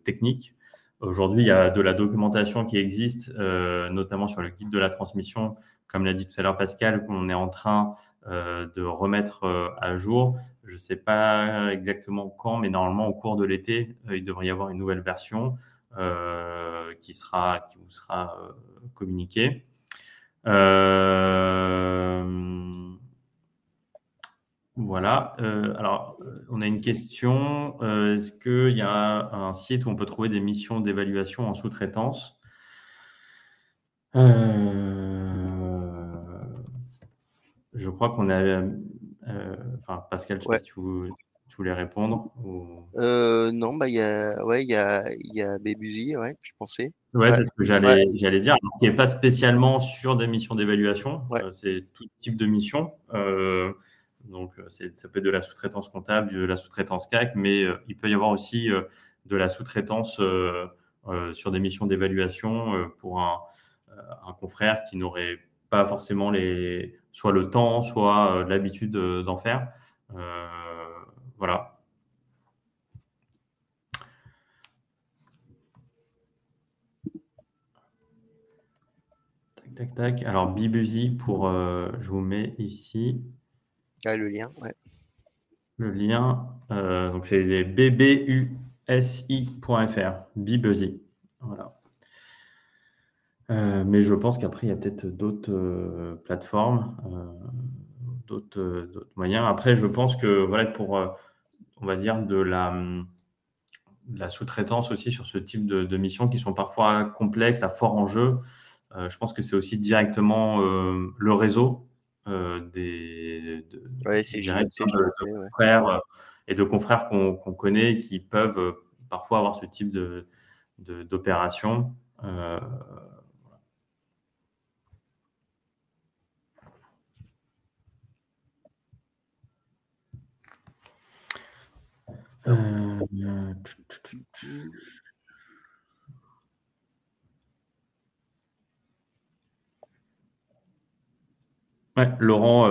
techniques. Aujourd'hui, il y a de la documentation qui existe, notamment sur le guide de la transmission, comme l'a dit tout à l'heure Pascal, qu'on est en train de remettre à jour. Je ne sais pas exactement quand, mais normalement au cours de l'été, il devrait y avoir une nouvelle version qui vous sera communiquée. Voilà. Alors, on a une question. Est-ce qu'il y a un site où on peut trouver des missions d'évaluation en sous-traitance? Je crois qu'on a. Pascal, je ne sais pas Ouais. si tu voulais répondre. Non, bah, il y a Bébuzy, ouais, je pensais. Ouais, Ouais, c'est ce que ouais, j'allais dire. Alors, qui n'est pas spécialement sur des missions d'évaluation, ouais. c'est tout type de mission. Donc, ça peut être de la sous-traitance comptable, de la sous-traitance CAC, mais il peut y avoir aussi de la sous-traitance sur des missions d'évaluation pour un confrère qui n'aurait pas forcément soit le temps, soit l'habitude d'en faire. Euh, voilà. Tac, tac, tac. Alors, Bibuzy, je vous mets ici Ah, le lien, ouais. le lien. Donc, c'est bbusi.fr, Bibuzy. Voilà. Mais je pense qu'après, il y a peut-être d'autres plateformes, d'autres moyens. Après, je pense que voilà, on va dire, de la sous-traitance aussi sur ce type de missions qui sont parfois complexes, à fort enjeu. Je pense que c'est aussi directement le réseau Ouais, je dirais, c'est de financé, ouais. confrères et de confrères qu'on connaît qui peuvent parfois avoir ce type d'opération. Euh, Ouais, Laurent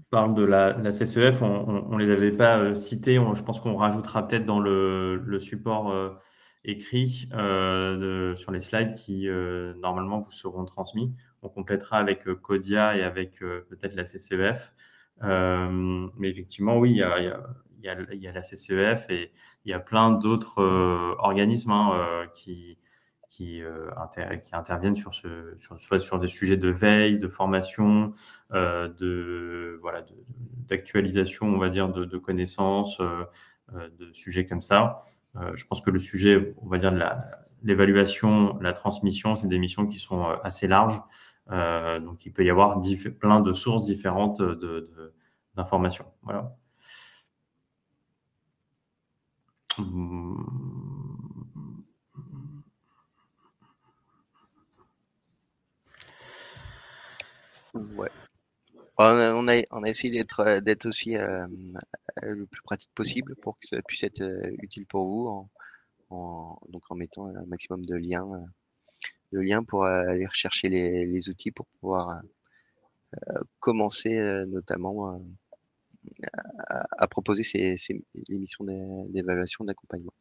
parle de la CCEF, on les avait pas cités, je pense qu'on rajoutera peut-être dans le support écrit sur les slides qui normalement vous seront transmis. On complétera avec Codia et avec peut-être la CCEF. Mais effectivement, oui, il y a la CCEF et il y a plein d'autres organismes qui interviennent soit sur des sujets de veille, de formation, d'actualisation, on va dire, de connaissances, de sujets comme ça. Je pense que le sujet, on va dire, de l'évaluation, la transmission, c'est des missions qui sont assez larges. Donc, il peut y avoir plein de sources différentes d'informations. Voilà. Ouais. On a essayé d'être aussi le plus pratique possible pour que ça puisse être utile pour vous, donc en mettant un maximum de liens pour aller rechercher les outils pour pouvoir commencer notamment à proposer les missions d'évaluation, d'accompagnement.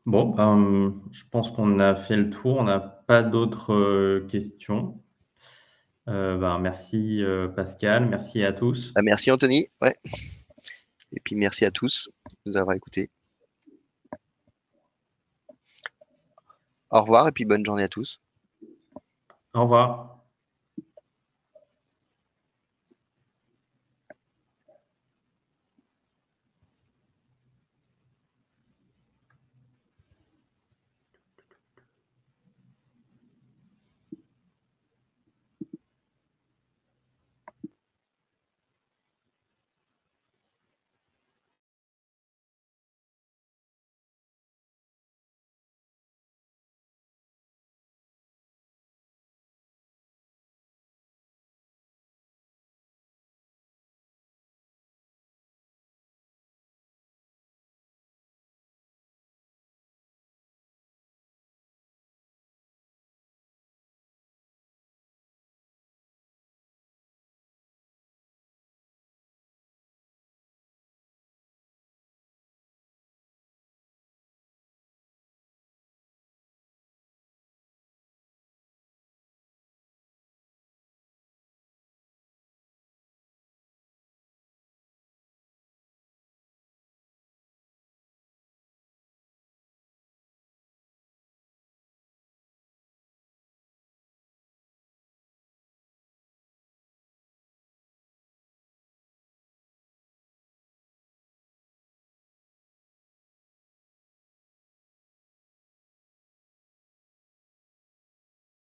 Bon, ben, je pense qu'on a fait le tour. On n'a pas d'autres questions. Ben, merci Pascal, merci à tous. Bah, merci Anthony, ouais. Et puis merci à tous de nous avoir écoutés. Au revoir et puis bonne journée à tous. Au revoir.